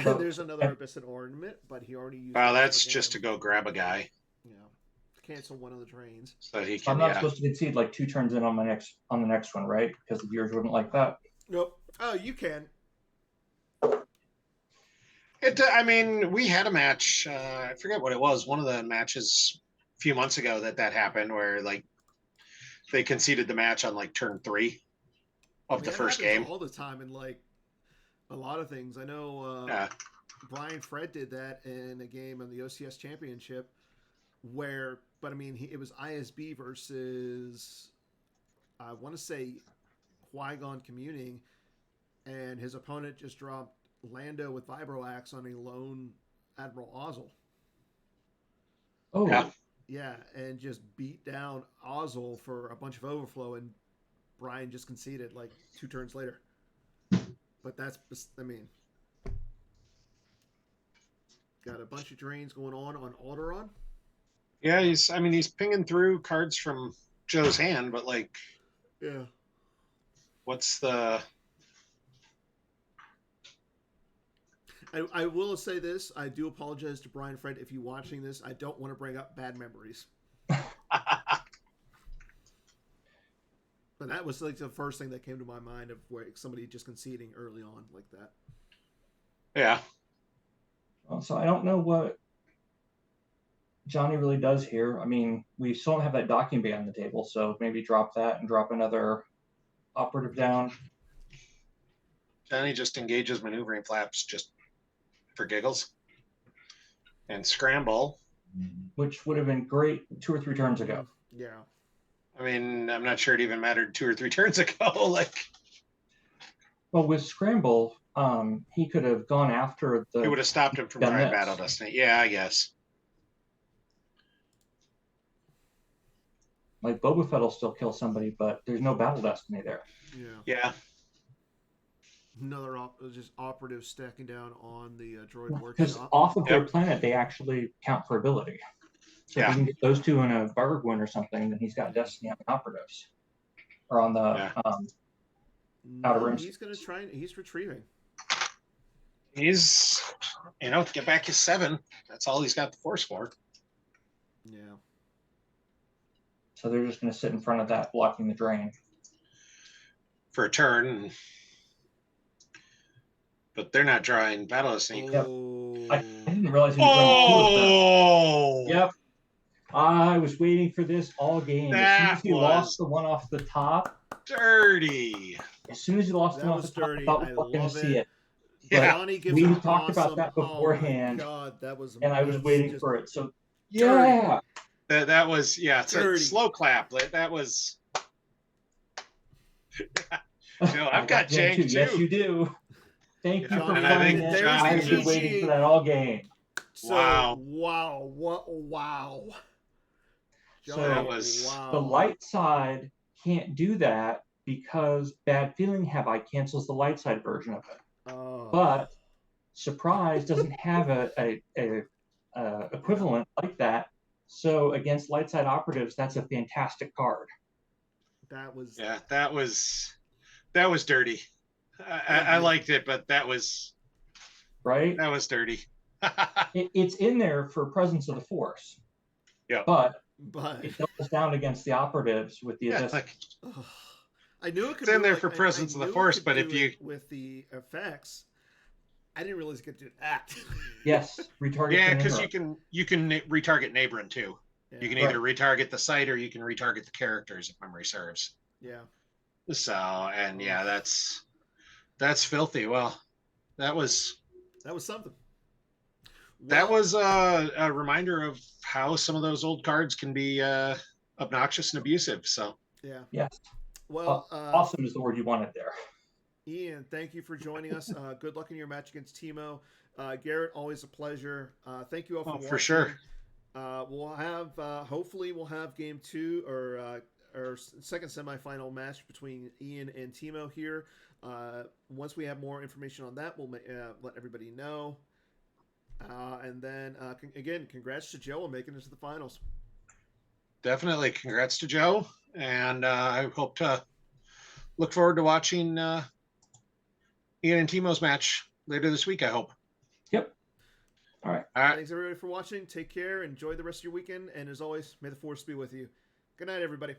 Well, There's another Abyssal ornament, but he already used. Well, the rest that's of the just to game. go grab a guy You know, cancel one of the drains. so that he I'm can. not Yeah. supposed to concede like 2 turns in on the next one, right? Because the viewers wouldn't like that. Nope. Oh, you can. I mean, we had a match. I forget what it was. One of the matches a few months ago that happened, where like they conceded the match on like turn 3 of the That first happens game. all the time, and like a lot of things. I know. Yeah. Brian Fred did that in a game on the OCS Championship, where, but I mean, it was ISB versus, I want to say, Qui-Gon Communing, and his opponent just dropped Lando with Vibro Axe on a lone Admiral Ozzel. Oh, Yeah. Yeah, and just beat down Ozzel for a bunch of overflow, and Brian just conceded like 2 turns later. But that's, I mean, got a bunch of drains going on Alderaan. Yeah, he's pinging through cards from Joe's hand, but like, Yeah. what's the? I will say this. I do apologize to Brian Fred if you're watching this. I don't want to bring up bad memories. But that was like the first thing that came to my mind of where somebody just conceding early on like that. Yeah. well, so I don't know what Johnny really does here. I mean, we still don't have that docking bay on the table, so maybe drop that and drop another operative down. Johnny just engages maneuvering flaps just for giggles, and scramble. Which would have been great 2 or 3 turns ago. Yeah. I mean, I'm not sure it even mattered 2 or 3 turns ago. Like, Well, with Scramble, he could have gone after the. it would have stopped him from done trying this. Battle Destiny. Yeah, I guess. Like Boba Fett will still kill somebody, but there's no Battle Destiny there. Yeah. Yeah. Another just operative stacking down on the droid Because workshop. off of their Yep. planet, they actually count for ability. So if Yeah. we can get those 2 in a Barg win or something, then he's got Destiny on the operatives. Or on the Yeah. Outer No, Rims. he's going to try and he's retrieving. He's, to get back his 7. That's all he's got the force for. Yeah. So they're just going to sit in front of that, blocking the drain. for a turn. But they're not drawing Battle of Snake. Yep. Oh. I didn't realize he was running 2 of them. Oh! Yep. I was waiting for this all game. As soon as he lost the one off the top, dirty. As soon as he lost the That one off was the top, dirty. I thought we I were going to love see it. Yeah. Jonny gives we an talked about awesome- that beforehand. Oh my God, that was. And I was that's waiting just for it. So, dirty. yeah. That was, yeah, it's a Dirty. slow clap. That was. Joe, I've got Jank too. Yes, you do. Thank you Johnny, for and I finding think it. Johnny I've been is- waiting for that all game. So, Wow. Wow. So, Johnny, that was- wow. The light side can't do that because Bad Feeling Have I cancels the light side version of it. Oh. But Surprise doesn't have a equivalent like that. So against light side operatives, that's a fantastic card. That was. Yeah, that was dirty. I liked it, but that was Right? dirty. It's in there for Presence of the Force. Yeah. But But it doubles down against the operatives with the Yeah, like, I knew it could. It's in do there it. for Presence of the knew it Force, could but do if you- it with the effects, I didn't realize it could do that. yes, retarget. yeah, to because Nimrod. you can retarget Neighborin too. Yeah. You can either retarget the site or you can retarget the characters if memory serves. Yeah. So, and yeah, that's filthy. Well, that was something. that Well, was a reminder of how some of those old cards can be obnoxious and abusive. So, Yeah. Yes. Well, Awesome is the word you wanted there. Ian, thank you for joining us. Good luck in your match against Timo. Garrett, always a pleasure. Thank you all for watching. for sure. We'll have hopefully we'll have game 2 or second semifinal match between Ian and Timo here. Once we have more information on that, we'll let everybody know. And then again, congrats to Joe on making it to the finals. Definitely, congrats to Joe, and I hope to look forward to watching Ian and Timo's match later this week. I hope. Yep. All right. Thanks everybody for watching. Take care. Enjoy the rest of your weekend. And as always, may the force be with you. Good night, everybody.